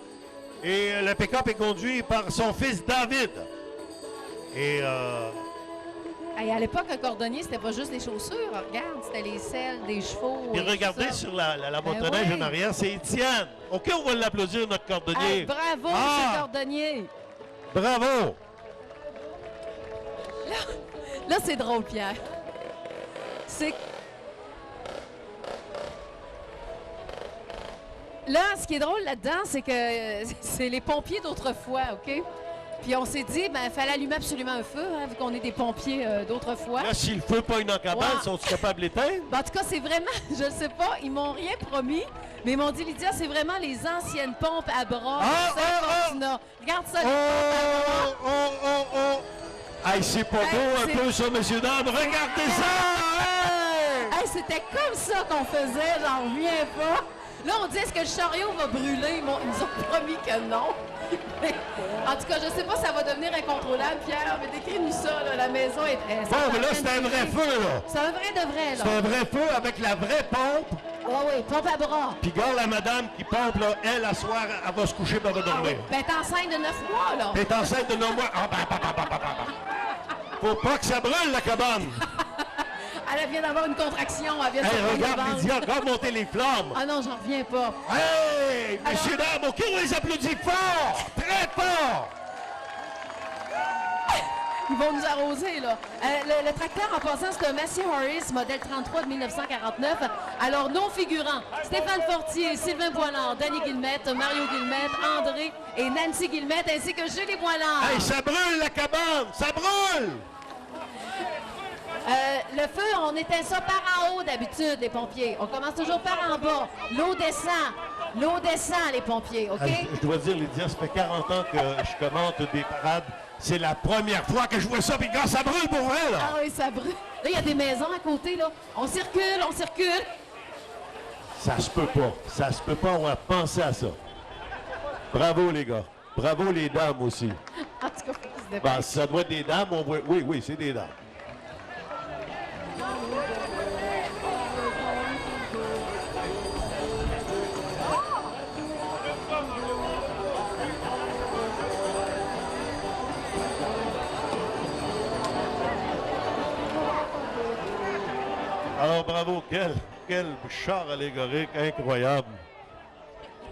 et le pick-up est conduit par son fils David. Et Hey, à l'époque, un cordonnier, c'était pas juste des chaussures. Regarde, c'était les selles, des chevaux. puis et tout regardez ça. sur la motoneige ouais. en arrière, c'est Étienne. OK, on va l'applaudir, notre cordonnier. Hey, bravo, Ah! monsieur cordonnier. Bravo! Là, c'est drôle, Pierre. C'est... Là, ce qui est drôle là-dedans, c'est que c'est les pompiers d'autrefois, OK? Puis on s'est dit, ben, il fallait allumer absolument un feu, hein, vu qu'on est des pompiers d'autrefois. Là, si le feu pogne en cabane, Ouais. sont-ils capables d'éteindre? Ben, en tout cas, c'est vraiment, je ne sais pas, ils m'ont rien promis, mais ils m'ont dit, Lydia, c'est vraiment les anciennes pompes à bras. Ah, de Saint-Fortuna. Regarde ça, les Oh, pompes à bras. oh! Hey, c'est pas Hey, beau un c'est- peu ça, messieurs, dames. Regardez ça! Hey! Hey, c'était comme ça qu'on faisait, j'en reviens pas. Là, on dit est-ce que le chariot va brûler? Ils nous ont promis que non. En tout cas, je sais pas si ça va devenir incontrôlable, Pierre, mais décris-nous ça, là. La maison est... Bon, mais là, c'est un vrai feu, là. C'est un vrai de vrai, là. C'est un vrai feu avec la vraie pompe. Oui, pompe à bras. Puis regarde la madame qui pompe, là, elle, à soir, elle va se coucher et elle va dormir. Ben, t'es enceinte de 9 mois, là. Elle est enceinte de 9 mois. Ah, Faut pas que ça brûle, la cabane. Elle vient d'avoir une contraction. Elle vient de Hey, sortir regarde, le ventre. Lydia, regarde monter les flammes. Ah non, j'en reviens pas. Hey, messieurs, dames, OK, on les applaudit fort, très fort. Ils vont nous arroser, là. Le tracteur, en passant, c'est un Massey Harris, modèle 33 de 1949. Alors, non figurants, Stéphane Fortier, Sylvain Boilard, Danny Guillemette, Mario Guillemette, André et Nancy Guillemette, ainsi que Julie Boilard. Hey, ça brûle, la cabane, ça brûle. Le feu, on éteint ça par en haut d'habitude, les pompiers. On commence toujours par en bas. L'eau descend. L'eau descend, les pompiers, OK? Hey, je dois dire, Lydia, ça fait 40 ans que je commente des parades. C'est la première fois que je vois ça, puis quand ça brûle pour vrai, là. Ah oui, ça brûle. Là, il y a des maisons à côté, là. On circule, on circule. Ça se peut pas. Ça se peut pas, on va penser à ça. Bravo, les gars. Bravo, les dames aussi. En tout cas, faut qu'ils se Ben, dépêchent. ça doit être des dames, on voit... Oui, c'est des dames. Alors, bravo, quel char allégorique incroyable.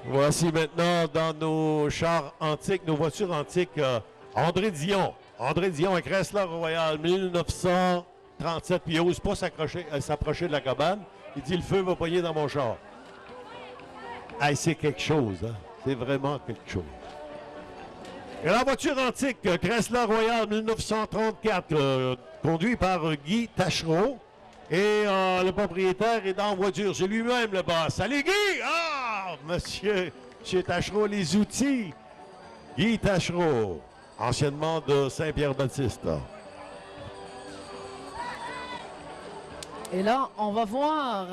Voici maintenant dans nos chars antiques, nos voitures antiques, André Dion. André Dion, un Chrysler Royal 1937, puis il n'ose pas s'approcher de la cabane. Il dit, le feu va pogner dans mon char. Hey, c'est quelque chose, hein? C'est vraiment quelque chose. Et la voiture antique, Chrysler Royal 1934, conduit par Guy Tachereau. Et le propriétaire est dans la voiture. C'est lui-même le boss. Salut Guy! Ah! Monsieur Tachereau, les outils. Guy Tachereau, anciennement de Saint-Pierre-Baptiste. Et là, on va voir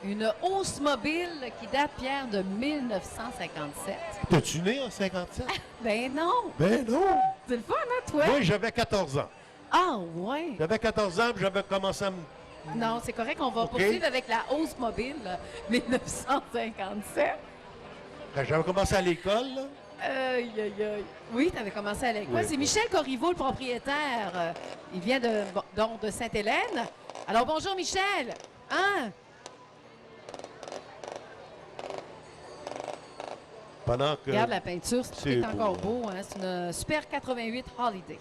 une hausse mobile qui date, Pierre, de 1957. T'es-tu né en 57? Ben non! Ben non! C'est le fun, hein, toi? Moi, j'avais 14 ans. Ah, ouais! J'avais 14 ans, puis j'avais commencé à me... Non, c'est correct, on va OK. poursuivre avec la hausse mobile 1957. Quand j'avais commencé à l'école, là. Aïe, aïe, aïe. Oui, tu avais commencé à l'école. Oui. C'est Michel Corriveau, le propriétaire. Il vient de Sainte-Hélène. Alors, bonjour, Michel. Hein? Pendant que... Regarde la peinture, c'est c'est encore beau. beau. Hein? C'est une Super 88 Holiday.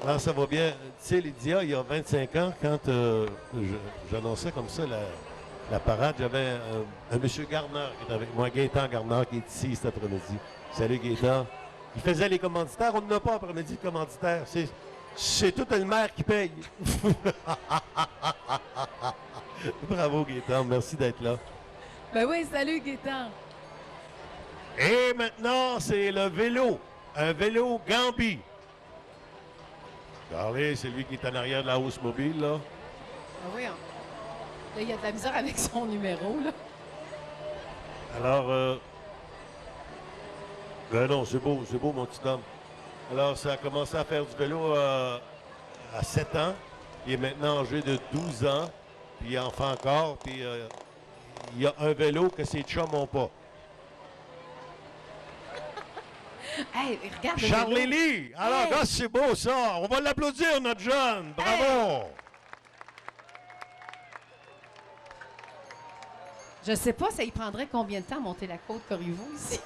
Alors, ça va bien. Tu sais, Lydia, il y a 25 ans, quand j'annonçais comme ça la parade, j'avais un monsieur Garner qui est avec moi, Gaétan Garner, qui est ici cet après-midi. Salut, Gaétan. Il faisait les commanditaires. On n'a pas après-midi de commanditaires. C'est tout le maire qui paye. Bravo, Gaétan. Merci d'être là. Ben oui, salut, Gaétan. Et maintenant, c'est le vélo. Un vélo Gambi. Regardez, c'est lui qui est en arrière de la hausse mobile, là. Ah oui, hein. Là, il y a de la misère avec son numéro, là. Alors, ben non, c'est beau, mon petit homme. Alors, ça a commencé à faire du vélo à 7 ans. Il est maintenant âgé de 12 ans. Puis il en fait encore. Puis il y a un vélo que ses chums n'ont pas. Hey, regarde le Charles vélo. Lee! Alors, Hey! gars, c'est beau, ça! On va l'applaudir, notre jeune! Bravo! Je sais pas, ça y prendrait combien de temps à monter la côte Corriveau ici?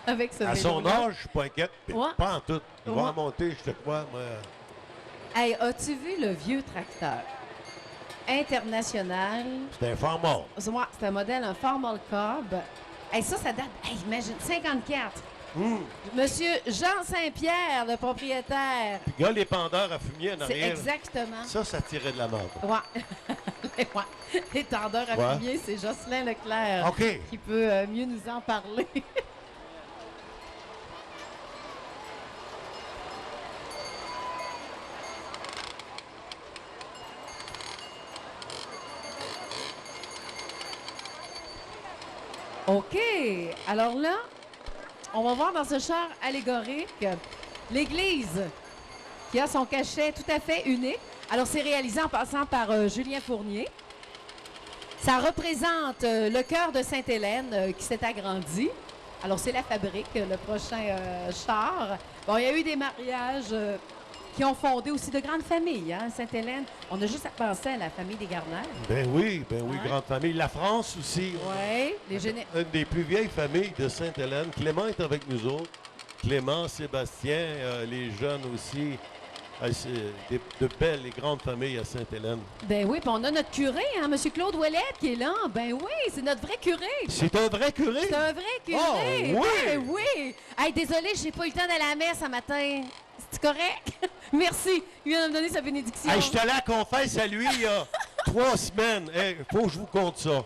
Avec ce vélo. À son âge, je suis pas inquiète. Ouais. Pas en tout. Il va Ouais. en monter, je te crois, moi. Hey, as-tu vu le vieux tracteur? International. C'est un fort mort. C'est un modèle, un Farmal Cob. Hey, ça date, hey, imagine, 54. Monsieur Jean Saint-Pierre, le propriétaire. Puis, gars, les pendeurs à fumier en C'est arrière. exactement. Ça tirait de la merde. Ouais. Ouais. Les tendeurs à Ouais. fumier, c'est Jocelyn Leclerc OK. qui peut mieux nous en parler. OK. Alors là, on va voir dans ce char allégorique l'église qui a son cachet tout à fait unique. Alors, c'est réalisé en passant par Julien Fournier. Ça représente le cœur de Sainte-Hélène qui s'est agrandi. Alors, c'est la fabrique, le prochain char. Bon, il y a eu des mariages qui ont fondé aussi de grandes familles, hein, Sainte-Hélène. On a juste à penser à la famille des Garnères. Ben oui, Ouais. grande famille. La France aussi. Oui, Une des plus vieilles familles de Sainte-Hélène. Clément est avec nous autres. Clément, Sébastien, les jeunes aussi. C'est de belles et grandes familles à Sainte-Hélène. Ben oui, puis on a notre curé, hein, M. Claude Ouellette, qui est là. Ben oui, c'est notre vrai curé. C'est un vrai curé? C'est un vrai curé. Oh, oui! Ben oui. Hey, désolé, j'ai pas eu le temps d'aller à la messe ce matin. C'est correct? Merci. Il vient de me donner sa bénédiction. Hey, je suis allé à la confesse à lui il y a 3 semaines. Hey, faut que je vous conte ça.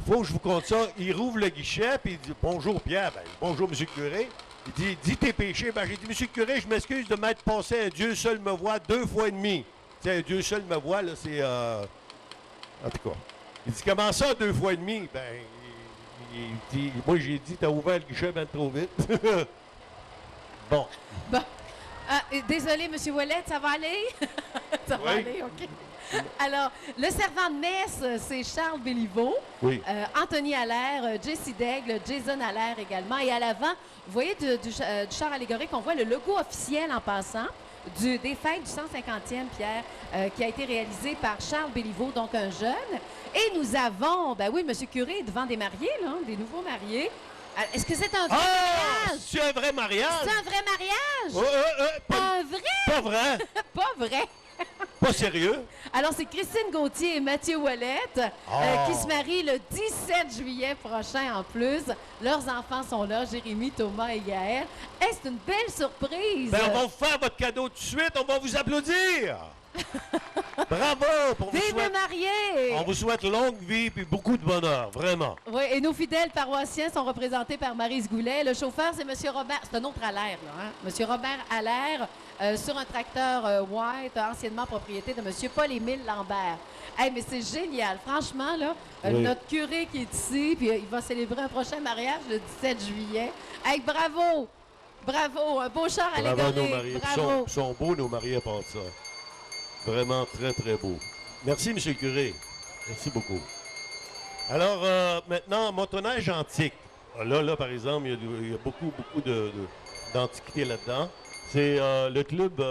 Faut que je vous conte ça. Il rouvre le guichet, puis il dit « Bonjour, Pierre. » Ben, « Bonjour, monsieur le curé. » Il dit « Dis tes péchés. » Ben, j'ai dit « Monsieur le curé, je m'excuse de m'être passé un Dieu seul me voit 2 fois et demi. » Tu sais, un Dieu seul me voit, là, c'est... En tout cas. Il dit « Comment ça, 2 fois et demi? » Ben, il dit... Moi, j'ai dit « T'as ouvert le guichet ben trop vite. » Bon. Bon. Désolé, M. Ouellette, ça va aller? Ça va Oui. aller, OK. Alors, le servant de messe, c'est Charles Béliveau, Oui. Anthony Allaire, Jessie Daigle, Jason Allaire également. Et à l'avant, vous voyez du char allégorique, on voit le logo officiel en passant des fêtes du 150e, Pierre, qui a été réalisé par Charles Béliveau, donc un jeune. Et nous avons, ben oui, M. Curé, devant des mariés, là, des nouveaux mariés. Est-ce que c'est un vrai mariage? C'est un vrai mariage? C'est un vrai mariage? Pas, Un vrai? pas vrai? Pas vrai. Pas sérieux? Alors, c'est Christine Gauthier et Mathieu Ouellette qui se marient le 17 juillet prochain en plus. Leurs enfants sont là, Jérémy, Thomas et Gaël. Hey, c'est une belle surprise! Ben, on va vous faire votre cadeau tout de suite. On va vous applaudir. Bravo! Vive les mariés! On vous souhaite longue vie et beaucoup de bonheur, vraiment. Oui, et nos fidèles paroissiens sont représentés par Maryse Goulet. Le chauffeur, c'est M. Robert. C'est un autre Allaire, là. Hein? M. Robert Allaire sur un tracteur White, anciennement propriété de M. Paul-Émile Lambert. Hey, mais c'est génial. Franchement, là, Oui. notre curé qui est ici, puis il va célébrer un prochain mariage le 17 juillet. Hey, bravo! Bravo! Un beau char Bravo à nos allégorique. mariés. Bravo! Ils sont beaux, nos mariés, à part ça. Vraiment très, très beaux. Merci, M. le curé. Merci beaucoup. Alors, maintenant, motoneige antique. Là, par exemple, il y a beaucoup d'antiquités là-dedans. C'est le club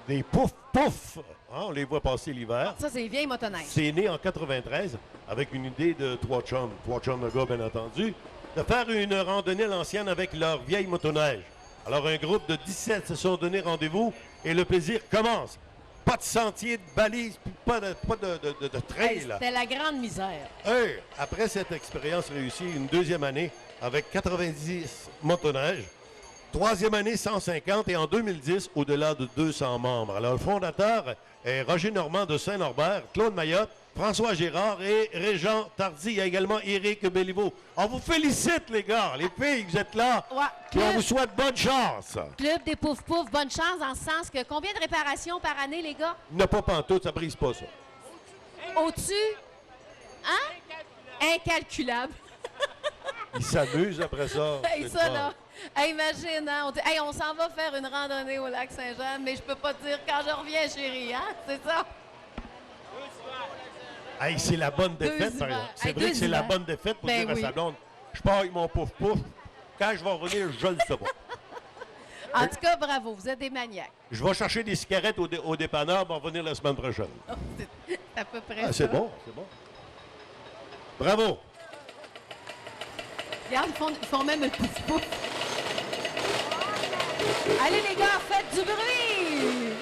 des Pouf-Pouf. Hein, on les voit passer l'hiver. Ça, c'est les vieilles motoneiges. C'est né en 93 avec une idée de trois chums de gars, bien entendu, de faire une randonnée à l'ancienne avec leur vieille motoneige. Alors, un groupe de 17 se sont donné rendez-vous et le plaisir commence. Pas de sentier, de balises, puis pas de trail, Hey, là. c'était la grande misère. Hey, après cette expérience réussie, une deuxième année avec 90 motoneiges, troisième année 150 et en 2010, au-delà de 200 membres. Alors, le fondateur est Roger Normand de Saint-Norbert, Claude Mayotte, François Gérard et Régent Tardy. Il y a également Éric Béliveau. On vous félicite, les gars, les filles, vous êtes là. Ouais, Puis on vous souhaite bonne chance. Club des Pouf-Pouf, bonne chance dans le sens que combien de réparations par année, les gars? Il n'a pas pantoute, ça brise pas ça. Au-dessus? Hein? Incalculable. Ils s'amusent après ça. Hey, C'est ça, le fun. là. Hey, imagine, hein? On s'en va faire une randonnée au lac Saint-Jean, mais je peux pas te dire quand je reviens, chérie, hein? C'est ça? Hey, c'est la bonne défaite, par hivers. exemple. C'est Hey, vrai que deux c'est la hivers. bonne défaite pour Ben dire oui. à sa blonde, je pars avec mon pouf-pouf. Quand je vais revenir, je le sais pas. En tout cas, bravo, vous êtes des maniaques. Je vais chercher des cigarettes au dépanneur pour revenir la semaine prochaine. C'est à peu près Ah, ça. c'est bon, c'est bon. Bravo. Regarde, ils font même le pouf-pouf. Allez, les gars, faites du bruit!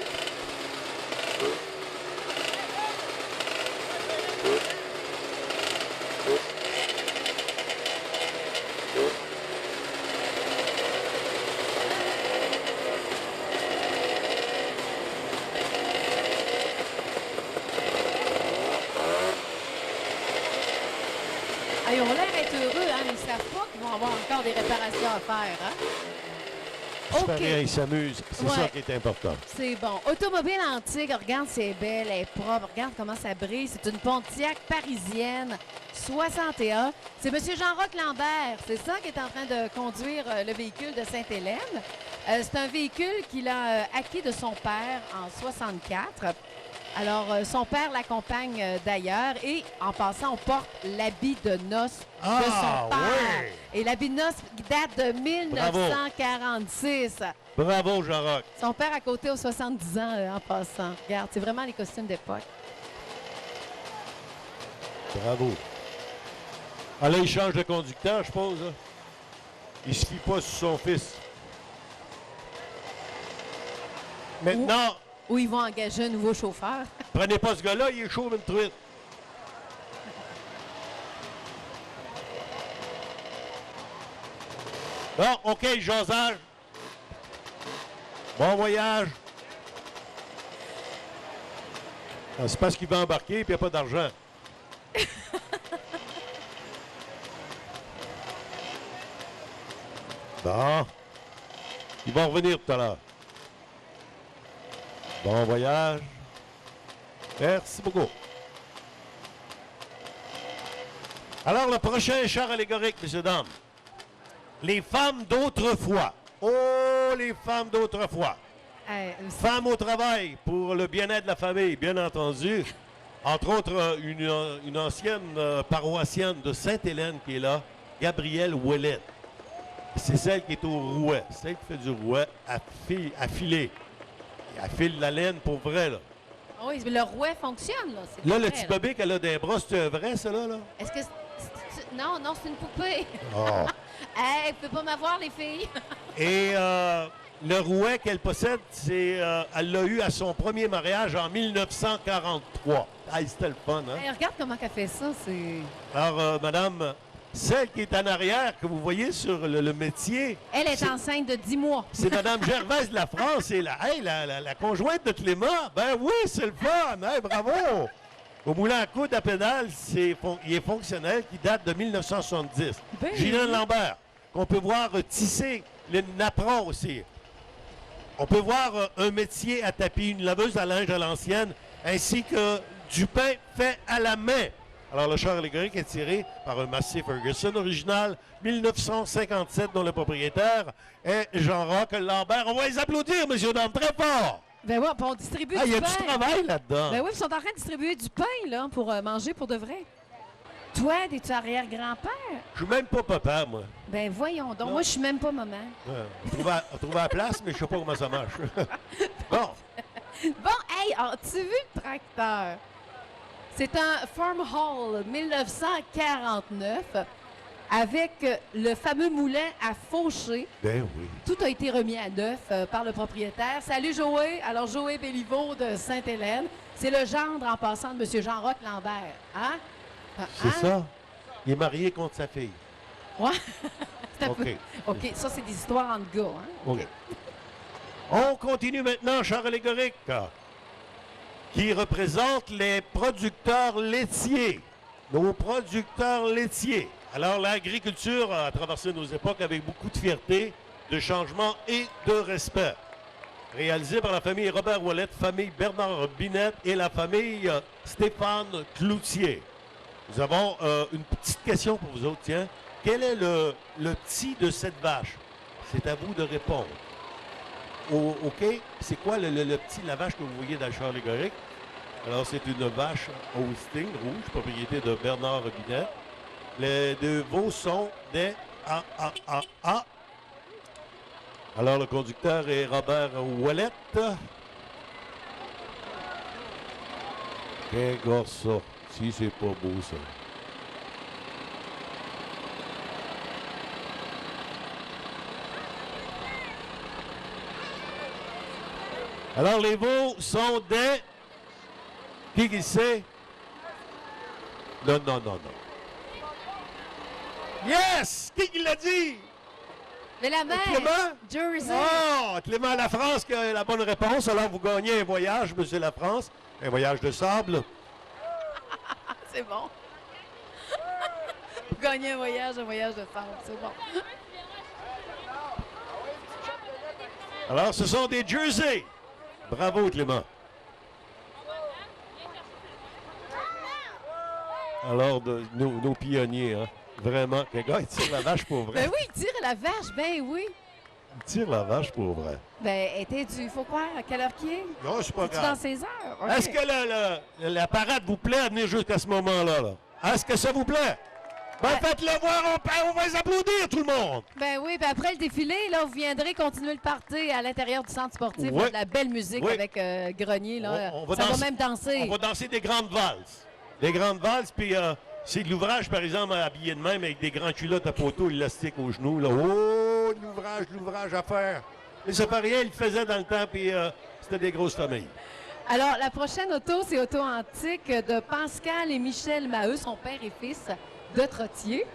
Ils ont l'air d'être heureux, hein? Ils ne savent pas qu'ils vont avoir encore des réparations à faire, hein? C'est pas OK. rien, ils s'amusent. C'est Ouais. ça qui est important. C'est bon. Automobile antique, regarde, c'est belle, elle est propre. Regarde comment ça brille. C'est une Pontiac parisienne 61. C'est M. Jean-Roch Lambert. C'est ça qui est en train de conduire le véhicule de Sainte-Hélène. C'est un véhicule qu'il a acquis de son père en 64. Alors, son père l'accompagne d'ailleurs et en passant, on porte l'habit de noces de son père. ouais! Et l'habit de noces date de 1946. Bravo, Jean-Roch. Son père à côté aux 70 ans en passant. Regarde, c'est vraiment les costumes d'époque. Bravo. Ah là, il change de conducteur, je suppose. Hein? Il se fie pas sur son fils. Maintenant, Où ils vont engager un nouveau chauffeur. prenez pas ce gars-là, il est chaud, une truite. Bon, OK, jasage. Bon voyage. Ah, c'est parce qu'il va embarquer et il n'y a pas d'argent. Bon. Ils vont revenir tout à l'heure. Bon voyage. Merci beaucoup. Alors, le prochain char allégorique, messieurs, dames. Les femmes d'autrefois. Oh, les femmes d'autrefois. Femmes au travail pour le bien-être de la famille, bien entendu. Entre autres, une ancienne paroissienne de Sainte-Hélène qui est là, Gabrielle Ouellette. C'est celle qui est au rouet. Celle qui fait du rouet à filer. Elle file la laine pour vrai, là. Oui, le rouet fonctionne, là. C'est Là, vrai, le petit bébé qu'elle a des bras, c'est vrai, ça, là? Est-ce que non, non, c'est une poupée. Oh. Hey, vous pouvez pas m'avoir, les filles. Et le rouet qu'elle possède, elle l'a eu à son premier mariage en 1943. Ah, c'était le fun, hein? Hey, regarde comment elle fait ça. C'est... Alors, madame, celle qui est en arrière, que vous voyez sur le métier, Elle est enceinte de 10 mois. c'est madame Gervaise de la France et la conjointe de Clément. Ben oui, c'est le fun! Hey, bravo! Au moulin à coude à pédale, il est fonctionnel, qui date de 1970. Ben Gilles oui. Lambert, qu'on peut voir tisser le napperon aussi. On peut voir un métier à tapis, une laveuse à linge à l'ancienne, ainsi que du pain fait à la main. Alors, le char allégorique est tiré par un Massey Ferguson original 1957, dont le propriétaire est Jean-Roch Lambert. On va les applaudir, messieurs, dames, très fort! Ben ouais, puis on distribue Ah, il du y a pain. du travail là-dedans. Ben oui, ils sont en train de distribuer du pain, là, pour manger pour de vrai. Toi, es-tu arrière-grand-père? Je suis même pas papa, moi. Ben voyons donc. Non. Moi, je suis même pas maman. On trouve la place, mais je sais pas comment ça marche. Bon, Bon, hey, as-tu vu le tracteur? C'est un Farm Hall 1949 avec le fameux moulin à faucher. ben oui. Tout a été remis à neuf par le propriétaire. Salut Joé. Alors Joé Béliveau de Sainte-Hélène. C'est le gendre en passant de M. Jean-Roch Lambert. Hein? C'est Hein? ça. Il est marié contre sa fille. Ouais. C'est un OK. peu- OK, ça, c'est des histoires entre gars. Hein? OK. On continue maintenant, char allégorique, qui représente les producteurs laitiers. Nos producteurs laitiers. Alors, l'agriculture a traversé nos époques avec beaucoup de fierté, de changement et de respect. Réalisé par la famille Robert Ouellette, famille Bernard Binette et la famille Stéphane Cloutier. Nous avons une petite question pour vous autres, tiens. Quel est le petit de cette vache? C'est à vous de répondre. OK? C'est quoi le petit, la vache que vous voyez dans le char allégorique? Alors, c'est une vache Holstein rouge, propriété de Bernard Binette. Les deux veaux sont des A. Alors, le conducteur est Robert Ouellette. Regarde ça. Si c'est pas beau, ça. Alors, les veaux sont des... Qui sait? Non. Yes! Qui l'a dit? Mais la mère, Clément? Jersey. Oh! Clément Lafrance qui a la bonne réponse. Alors, vous gagnez un voyage, monsieur Lafrance. Un voyage de sable. C'est bon. Vous gagnez un voyage de sable. C'est bon. Alors, ce sont des jerseys. Bravo, Clément. Alors, nos pionniers, hein. Vraiment. Le gars, il tire la vache pour vrai. Ben oui, il tire la vache, ben oui. Il tire la vache pour vrai. Ben, était-tu, il faut croire à quelle heure qu'il est? Non, c'est pas Es-tu dans grave. ses heures? OK. Est-ce que la parade vous plaît à venir jusqu'à ce moment-là? Là? Est-ce que ça vous plaît? Ben, faites-le voir, on va les applaudir, tout le monde! Ben oui, puis après le défilé, là, vous viendrez continuer le party à l'intérieur du centre sportif. Oui. De la belle musique Oui. avec Grenier, là. On va Ça va danser- même danser. On va danser des grandes valses. Des grandes valses, puis c'est de l'ouvrage, par exemple, habillé de même avec des grands culottes à poteaux élastiques aux genoux. Là. Oh, de l'ouvrage à faire. Mais ça fait rien, il le faisait dans le temps, puis c'était des grosses familles. Alors, la prochaine auto, c'est Auto Antique de Pascal et Michel Maheu, son père et fils de Trottier.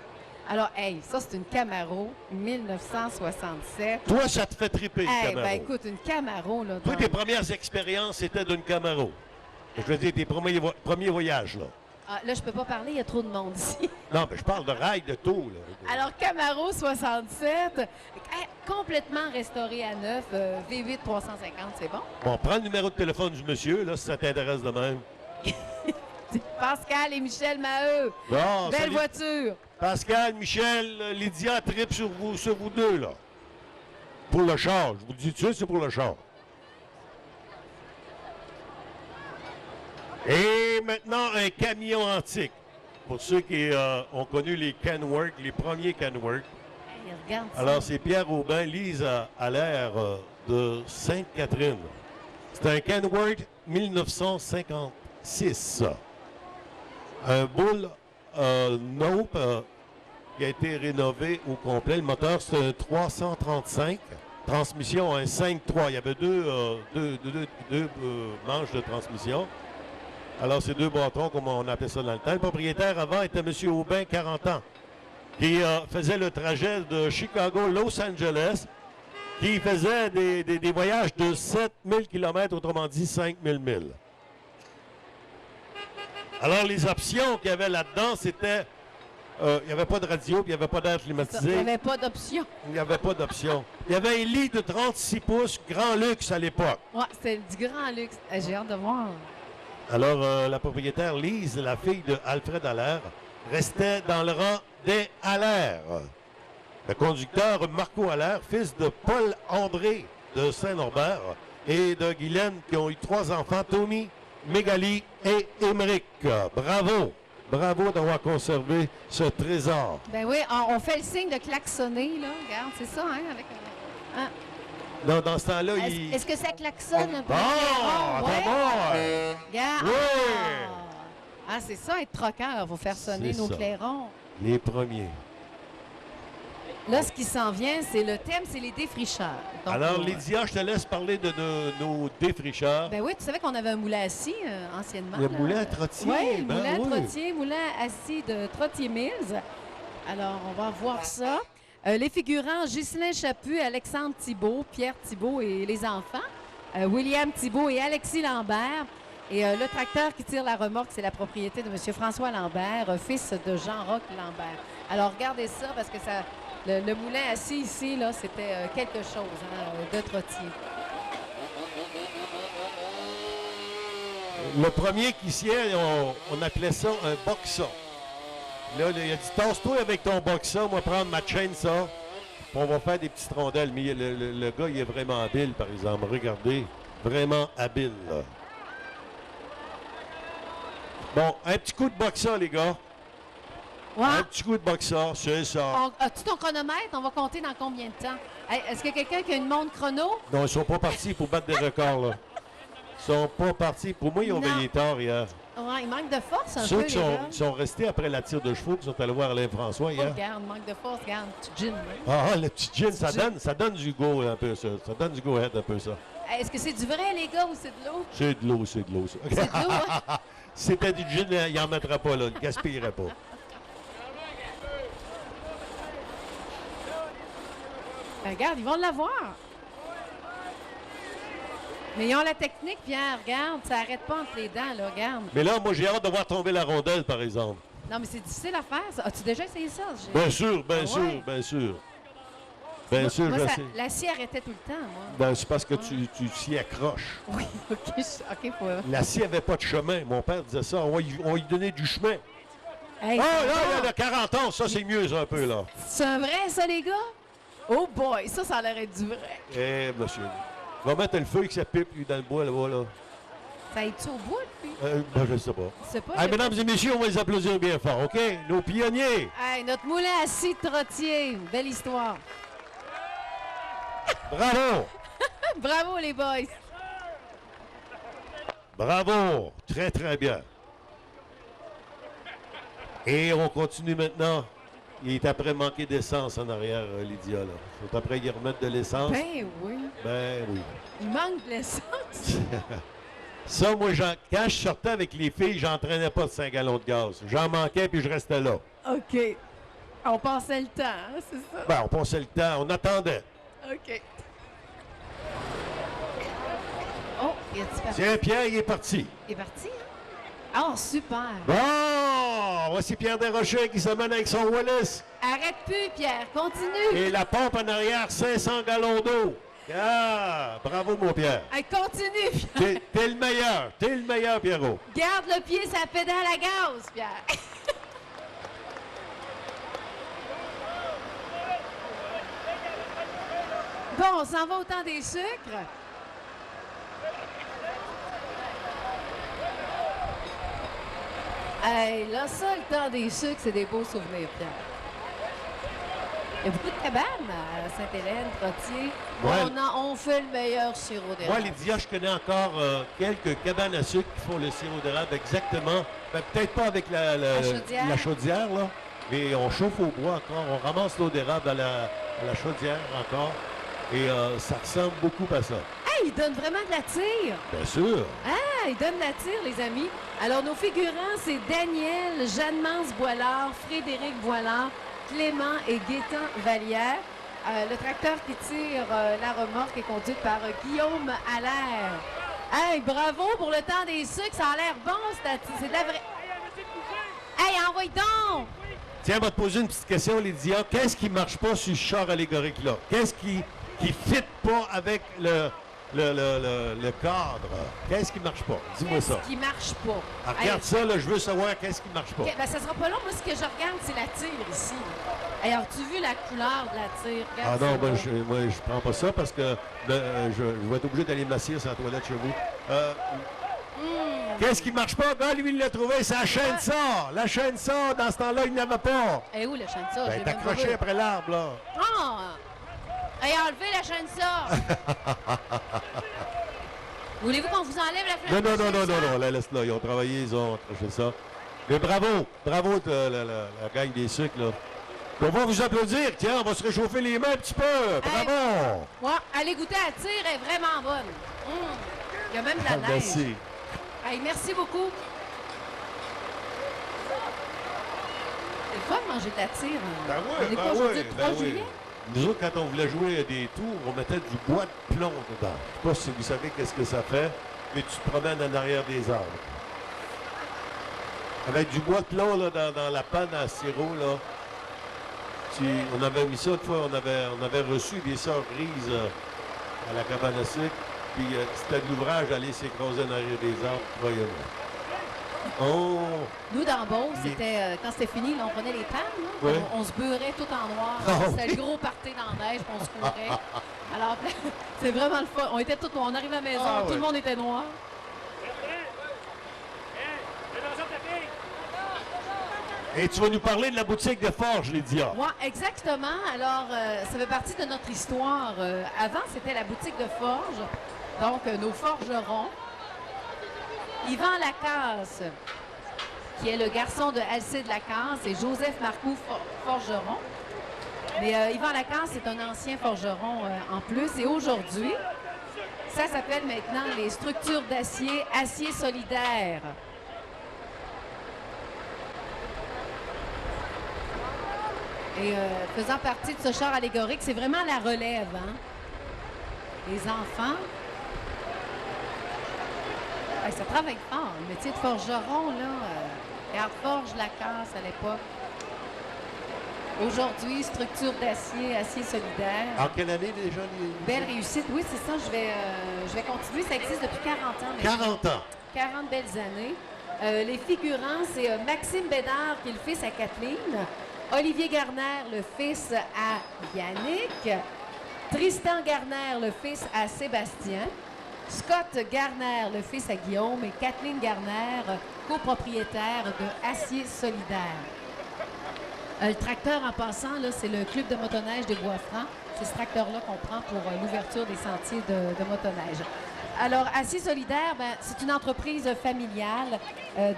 Alors, hey, ça, c'est une Camaro 1967. Toi, ça te fait triper, une Hey, Camaro. ben écoute, une Camaro, là. Toi, dans- tes premières expériences, c'était d'une Camaro. Je veux dire, tes premiers voyages, là. Ah, là, je peux pas parler, il y a trop de monde ici. Non, mais je parle de rail de taux, là. Alors, Camaro 67, complètement restauré à neuf, V8 350, c'est bon? Bon, prends le numéro de téléphone du monsieur, là, si ça t'intéresse de même. Pascal et Michel Maheu. Bon, Belle salut. voiture. Pascal, Michel, Lydia tripe sur vous deux, là. Pour le char. Je vous dis tout de suite, c'est pour le char. Et maintenant, un camion antique. Pour ceux qui ont connu les Kenworth, les premiers Kenworth. Hey, regarde ça. Alors, c'est Pierre Aubin, Lise à l'air de Sainte-Catherine. C'est un Kenworth 1956. Un Bull Nope qui a été rénové au complet. Le moteur, c'est un 335. Transmission, un 5-3. Il y avait deux manches de transmission. Alors, c'est deux bâtons, comme on appelait ça dans le temps. Le propriétaire avant était M. Aubin, 40 ans, qui faisait le trajet de Chicago-Los Angeles, qui faisait des voyages de 7000 km, autrement dit 5000 milles. Alors, les options qu'il y avait là-dedans, c'était... il n'y avait pas de radio, puis il n'y avait pas d'air Il n'y climatisé. avait pas d'option. Il n'y avait pas d'option. Il y avait un lit de 36 pouces, grand luxe à l'époque. Ouais, c'était du grand luxe. J'ai hâte de voir. Alors, la propriétaire Lise, la fille de Alfred Allaire, restait dans le rang des Allaire. Le conducteur Marco Allaire, fils de Paul-André de Saint-Norbert et de Guylaine, qui ont eu 3 enfants, Tommy, Mégali et Émeric. Bravo! Bravo d'avoir conservé ce trésor. Ben oui, on fait le signe de klaxonner, là. Regarde, c'est ça, hein? Avec, hein? Dans ce temps-là, il... Est-ce que ça klaxonne un peu? Bon! Ouais. Bon! Regarde. Oui! Ah, c'est ça, être troqueur. Il faut faire sonner C'est nos ça. clairons. Les premiers. Là, ce qui s'en vient, c'est le thème, c'est les défricheurs. Donc, Alors, on- Lydia, je te laisse parler de nos défricheurs. Ben oui, tu savais qu'on avait un moulin assis anciennement. Le là. moulin à Trottier, Oui, le ben moulin oui. Trottier, moulin assis de Trottier Mills. Alors, on va voir ça. Les figurants, Ghislain Chaput, Alexandre Thibault, Pierre Thibault et les enfants, William Thibault et Alexis Lambert. Et le tracteur qui tire la remorque, c'est la propriété de M. François Lambert, fils de Jean-Roch Lambert. Alors, regardez ça, parce que ça, le moulin assis ici, là, c'était quelque chose de Trottier. Le premier qui sied, on appelait ça un boxa. Là, il a dit, tasse-toi avec ton boxa, moi prendre ma chaîne, ça. Puis on va faire des petites rondelles. Mais le gars, il est vraiment habile, par exemple. Regardez, vraiment habile, là. Bon, un petit coup de boxa, les gars. Ouais. Un petit coup de boxa, c'est ça. As-tu ton chronomètre? On va compter dans combien de temps? Hey, est-ce que quelqu'un qui a une montre chrono? Non, ils sont pas partis pour battre des records, là. Ils sont pas partis. Pour moi, ils ont Non. veillé tard hier. Ouais, il manque de force un Ceux peu, qui les sont, gars. qui sont restés après la tire de chevaux, qui sont allés voir Alain François Oh, hier. regarde, manque de force, regarde, tu gin. Ah, le petit gin, ça gin. donne du go un peu, ça. Ça donne du go-ahead un peu, ça. Est-ce que c'est du vrai, les gars, ou c'est de l'eau? C'est de l'eau, c'est de l'eau, ça. C'est de l'eau, hein? C'était du gin, il n'en mettra pas, là. Il ne gaspillerait pas. Ben, regarde, ils vont l'avoir. Mais ils ont la technique, Pierre, regarde, ça arrête pas entre les dents, là, regarde. Mais là, moi, j'ai hâte de voir tomber la rondelle, par exemple. Non, mais c'est difficile à faire, ça. As-tu déjà essayé ça? Bien sûr, bien Ah sûr, ouais? bien sûr. Bien sûr, Moi, je ça- sais. l'acier arrêtait tout le temps, moi. Ben, c'est parce que tu t'y accroches. Oui, OK, faut... L'acier n'avait pas de chemin. Mon père disait ça. On va lui donner du chemin. Hey, Ah, c'est là, bon. il y en a 40 ans. Ça, c'est mieux, ça, un peu, là. C'est un vrai, ça, les gars? Oh boy, ça a l'air d'être du vrai. Eh, monsieur. Va mettre le feu avec sa pipe, lui, dans le bois, là-bas, là. Ça est-tu au bout, lui? Ben, je sais pas. C'est pas... Hey, mesdames et messieurs, on va les applaudir bien fort, OK? Nos pionniers. Hey, notre moulin à scie de trottier. Belle histoire. Bravo. Bravo, les boys. Bravo. Très, très bien. Et on continue maintenant. Il est après manquer d'essence en arrière, Lydia, là. Faut après y remettre de l'essence. Ben oui. Ben oui. Il manque de l'essence. Ça, moi, quand je sortais avec les filles, j'entraînais pas de 5 gallons de gaz. J'en manquais, puis je restais là. OK. On passait le temps, hein, c'est ça? Ben, on passait le temps, on attendait. OK. Oh, il est parti. Tiens, Pierre, il est parti. Il est parti, hein? Oh, super. Bon, voici Pierre Desrochers qui se mène avec son Wallace. Arrête plus, Pierre. Continue. Et la pompe en arrière, 500 gallons d'eau. Ah, bravo, mon Pierre. Hey, continue, Pierre. T'es le meilleur. T'es le meilleur, Pierrot. Garde le pied sur la pédale à gaz, Pierre. Bon, on s'en va au temps des sucres. Hey, là, ça, le temps des sucres, c'est des beaux souvenirs, Pierre. Il y a beaucoup de cabanes à Sainte-Hélène, Trottier. Ouais. On fait le meilleur sirop d'érable. Moi, Lydia, je connais encore quelques cabanes à sucre qui font le sirop d'érable exactement. Ben, peut-être pas avec chaudière. la chaudière, là. Mais on chauffe au bois encore. On ramasse l'eau d'érable à la chaudière encore. Et ça ressemble beaucoup à ça. Hey, il donne vraiment de la tire. Bien sûr. Ah, il donne de la tire, les amis. Alors, nos figurants, c'est Daniel, Jeanne-Mance Boilard, Frédéric Boilard, Clément et Gaétan Vallière. Le tracteur qui tire la remorque est conduit par Guillaume Allaire. Hey, bravo pour le temps des sucres. Ça a l'air bon, c'est de la vraie... Hey, envoie donc! Tiens, on va te poser une petite question, Lydia. Qu'est-ce qui marche pas sur ce char allégorique-là? Qu'est-ce qui fit pas avec le cadre? Qu'est-ce qui marche pas? Dis-moi ça. Qu'est-ce qui marche pas? Ah, regarde ça, là, je veux savoir qu'est-ce qui marche pas. OK, ben, ça sera pas long. Moi, ce que je regarde, c'est la tire ici. Hey, as-tu vu la couleur de la tire? Ah Regarde non, ça, ben, là. moi, je prends pas ça parce que je vais être obligé d'aller m'asseoir sur la toilette chez vous. Qu'est-ce qui marche pas? Ben, lui, il l'a trouvé, c'est la chaîne ça! La chaîne ça, dans ce temps-là, il n'avait pas. Eh où la chaîne ça? Ben, t'es accroché après l'arbre, là. Ah! Hey, enlevez la chaîne ça! Voulez-vous qu'on vous enlève la Non, chaîne non, non, non, ça? non, non, là, laisse là. Ils ont travaillé, ils ont accroché ça. Mais bravo, bravo, la gang des sucres, là. On va vous applaudir. Tiens, on va se réchauffer les mains un petit peu. Bravo! Ouais, allez goûter à la tire, elle est vraiment bonne. Il y a même de la neige. Merci. Hey, merci beaucoup. C'est le fun de manger de la tire. Ben On oui, est ben pas aujourd'hui oui, le 3 ben oui. juillet? Nous autres, quand on voulait jouer à des tours, on mettait du bois de plomb dedans. Je ne sais pas si vous savez qu'est-ce que ça fait, mais tu te promènes en arrière des arbres. Avec du bois de plomb là, dans la panne à sirop, là, on avait mis ça une fois, on avait reçu des sœurs grises à la cabane à sucre, puis c'était de l'ouvrage d'aller s'écraser en arrière des arbres, croyez-moi. Oh! Nous, dans Beauce, c'était, quand c'était fini, là, on prenait les pannes, là, Ouais. on se beurrait tout en noir. Ah C'était le gros party dans la neige, puis on se courait. Alors, c'est vraiment le fun. On était tous, on arrivait à la maison, Ah tout ouais. le monde était noir. Et tu vas nous parler de la boutique de Forge, Lydia. Oui, exactement. Alors, ça fait partie de notre histoire. Avant, c'était la boutique de forge, donc nos forgerons. Yvan Lacasse, qui est le garçon de Alcide Lacasse, et Joseph Marcoux forgeron. Mais Yvan Lacasse est un ancien forgeron en plus. Et aujourd'hui, ça s'appelle maintenant les structures d'acier, acier solidaire. Et faisant partie de ce char allégorique, c'est vraiment la relève, hein? Les enfants. Hey, ça travaille fort, le métier de forgeron, là. Regarde, Forge Lacasse à l'époque. Aujourd'hui, structure d'acier, acier solidaire. En quelle année déjà? Belle réussite. Oui, c'est ça. Je vais continuer. Ça existe depuis 40 ans. maintenant. 40 ans. 40 belles années. Les figurants, c'est Maxime Bédard qui est le fils à Kathleen. Olivier Garner, le fils à Yannick. Tristan Garner, le fils à Sébastien. Scott Garner, le fils à Guillaume. Et Kathleen Garner, copropriétaire de Acier Solidaire. Le tracteur, en passant, là, c'est le club de motoneige des Bois-Francs. C'est ce tracteur-là qu'on prend pour l'ouverture des sentiers de motoneige. Alors, Acier Solidaire, ben, c'est une entreprise familiale.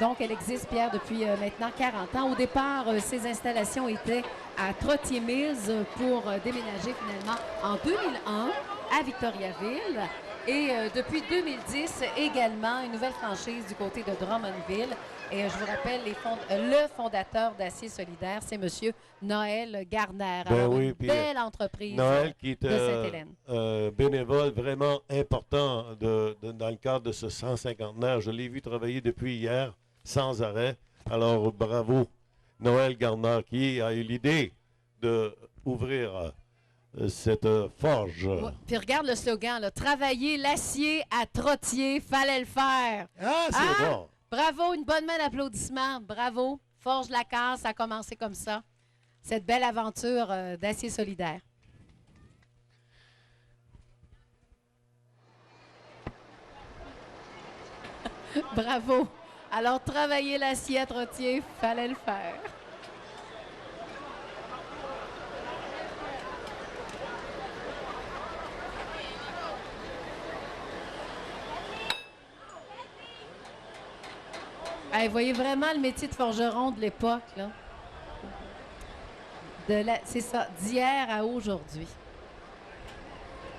Donc, elle existe, Pierre, depuis maintenant 40 ans. Au départ, ces installations étaient à Trottier-Mills pour déménager finalement en 2001 à Victoriaville. Et depuis 2010, également, une nouvelle franchise du côté de Drummondville. Et je vous rappelle, le fondateur d'Acier Solidaire, c'est M. Noël Garner. Ben Alors, oui, une puis belle entreprise Noël qui est de Sainte-Hélène. bénévole vraiment important dans le cadre de ce 150aire. Je l'ai vu travailler depuis hier, sans arrêt. Alors, bravo, Noël Garner, qui a eu l'idée d'ouvrir cette forge. Ouais. Puis regarde le slogan, là, travailler l'acier à Trottier, fallait le faire. Ah, c'est bon. Bravo, une bonne main d'applaudissements. Bravo. Forge la Casse, ça a commencé comme ça. Cette belle aventure d'Acier Solidaire. Bravo. Alors, travailler l'acier à Trottier, fallait le faire. Hey, vous voyez vraiment le métier de forgeron de l'époque, là. C'est ça, d'hier à aujourd'hui.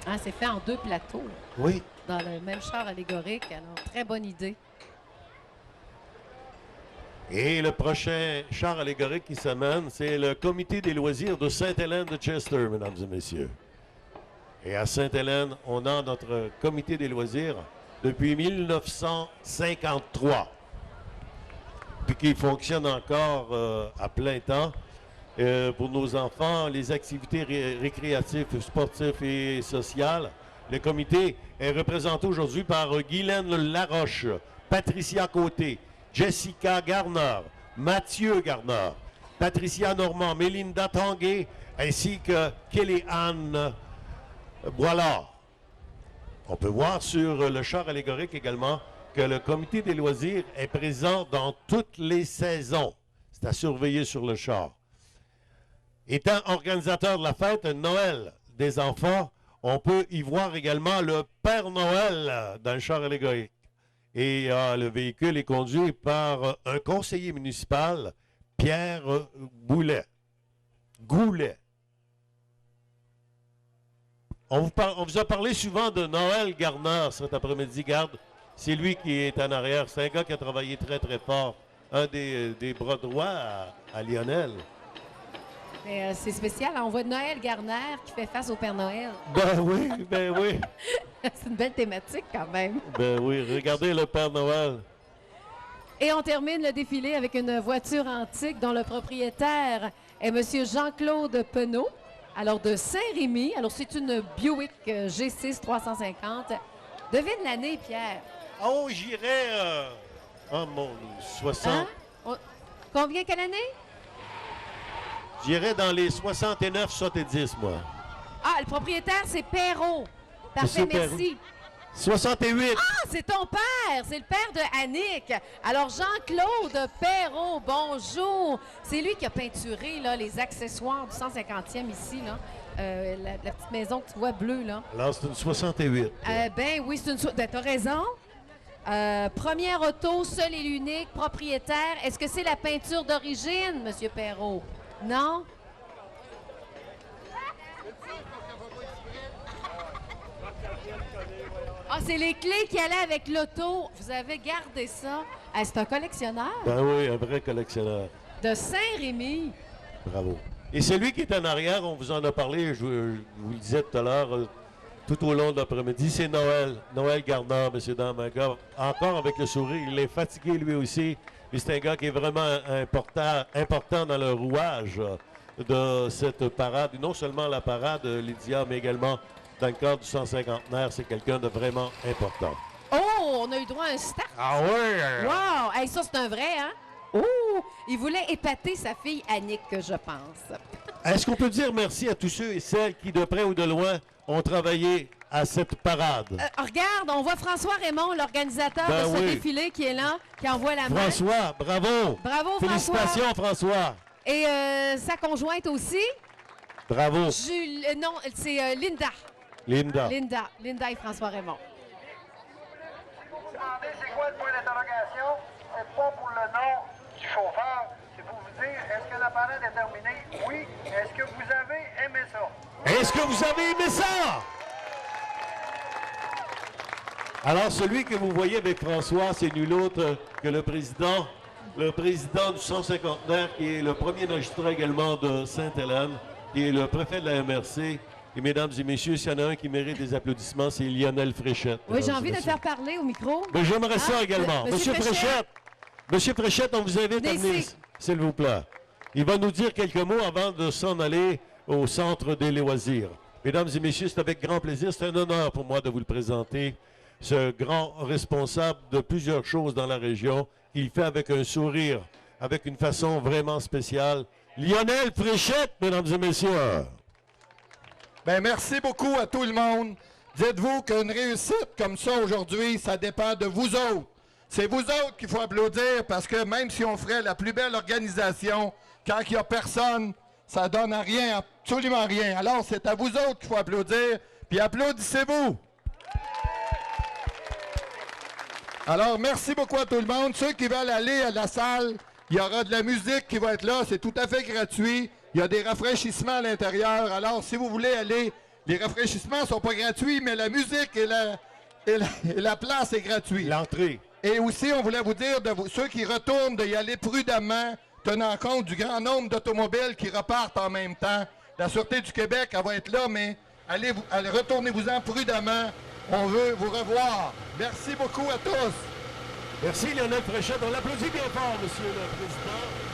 Hein, c'est fait en 2 plateaux, là, Oui. dans le même char allégorique. Alors, très bonne idée. Et le prochain char allégorique qui s'amène, c'est le Comité des loisirs de Sainte-Hélène de Chester, mesdames et messieurs. Et à Sainte-Hélène, on a notre Comité des loisirs depuis 1953. Puis qui fonctionne encore à plein temps pour nos enfants, les activités récréatives, sportives et sociales. Le comité est représenté aujourd'hui par Guylaine Laroche, Patricia Côté, Jessica Garner, Mathieu Garner, Patricia Normand, Mélinda Tanguay, ainsi que Kelly-Anne Boilard. On peut voir sur le char allégorique également que le comité des loisirs est présent dans toutes les saisons. C'est à surveiller sur le char. Étant organisateur de la fête Noël des enfants, on peut y voir également le Père Noël dans le char allégorique. Et le véhicule est conduit par un conseiller municipal, Pierre Goulet. On vous a parlé souvent de Noël Garner cet après-midi. Garde, c'est lui qui est en arrière. C'est un gars qui a travaillé très, très fort. Un des bras droits à Lionel. C'est spécial. On voit Noël Garner qui fait face au Père Noël. Ben oui, ben oui. C'est une belle thématique quand même. Ben oui, regardez le Père Noël. Et on termine le défilé avec une voiture antique dont le propriétaire est M. Jean-Claude Penaud. Alors, de Saint-Rémy. Alors, c'est une Buick G6 350. Devine l'année, Pierre. Oh, j'irais... Oh mon, 60. Hein? Combien, quelle année? J'irais dans les 69-70, moi. Ah, le propriétaire, c'est Perrault. Parfait, Monsieur merci. 68. Ah, c'est ton père! C'est le père de Annick. Alors, Jean-Claude Perrault, bonjour. C'est lui qui a peinturé là, les accessoires du 150e ici, là. La petite maison que tu vois bleue, là. Alors, c'est une 68. Ben oui, c'est une... Ben, t'as raison. Première auto, seul et l'unique, propriétaire. Est-ce que c'est la peinture d'origine, Monsieur Perrault? Non? Ah, c'est les clés qui allaient avec l'auto. Vous avez gardé ça. Ah, c'est un collectionneur Ben oui, un vrai collectionneur. de Saint-Rémy. Bravo. Et celui qui est en arrière, on vous en a parlé, je vous le disais tout à l'heure, tout au long de l'après-midi, c'est Noël. Noël Garner, messieurs, dames, un gars, encore avec le sourire. Il est fatigué lui aussi. Mais c'est un gars qui est vraiment important dans le rouage de cette parade. Non seulement la parade, Lydia, mais également dans le cadre du 150aire. C'est quelqu'un de vraiment important. Oh, on a eu droit à un start. Ah ouais! Wow! Hey, ça, c'est un vrai, hein? Oh! Il voulait épater sa fille Annick, je pense. Est-ce qu'on peut dire merci à tous ceux et celles qui, de près ou de loin, ont travaillé à cette parade? Regarde, on voit François Raymond, l'organisateur Ben de ce oui. défilé, qui est là, qui envoie la main. François, bravo! Bravo, Félicitations, François! Et sa conjointe aussi. Bravo, Non, c'est Linda. Linda. Linda et François Raymond. Demandez c'est quoi le point d'interrogation? C'est pas pour le nom du chauffeur, c'est pour vous dire est-ce que la parade est terminée? Oui. Est-ce que vous avez aimé ça? Est-ce que vous avez aimé ça? Alors, celui que vous voyez avec François, c'est nul autre que le président du 150aire, qui est le premier magistrat également de Sainte-Hélène, qui est le préfet de la MRC. Et mesdames et messieurs, s'il y en a un qui mérite des applaudissements, c'est Lionel Fréchette. Oui, j'ai mesdames et envie de messieurs. faire parler au micro. Mais j'aimerais ça Ah, également. Monsieur Fréchette. Monsieur Fréchette, on vous invite à Venez venir, ici. s'il vous plaît. Il va nous dire quelques mots avant de s'en aller au centre des loisirs. Mesdames et messieurs, c'est avec grand plaisir, c'est un honneur pour moi de vous le présenter, ce grand responsable de plusieurs choses dans la région. Il fait avec un sourire, avec une façon vraiment spéciale. Lionel Fréchette, mesdames et messieurs. Bien, merci beaucoup à tout le monde. Dites-vous qu'une réussite comme ça aujourd'hui, ça dépend de vous autres. C'est vous autres qu'il faut applaudir parce que même si on ferait la plus belle organisation, quand il n'y a personne, ça donne à rien, absolument rien. Alors, c'est à vous autres qu'il faut applaudir, puis applaudissez-vous. Alors, merci beaucoup à tout le monde. Ceux qui veulent aller à la salle, il y aura de la musique qui va être là, c'est tout à fait gratuit. Il y a des rafraîchissements à l'intérieur. Alors, si vous voulez aller, les rafraîchissements ne sont pas gratuits, mais la musique et la place est gratuite. L'entrée. Et aussi, on voulait vous dire, ceux qui retournent, d'y aller prudemment, tenant compte du grand nombre d'automobiles qui repartent en même temps. La Sûreté du Québec, elle va être là, mais retournez-vous-en prudemment. On veut vous revoir. Merci beaucoup à tous. Merci Lionel Fréchette. On l'applaudit bien fort, monsieur le président.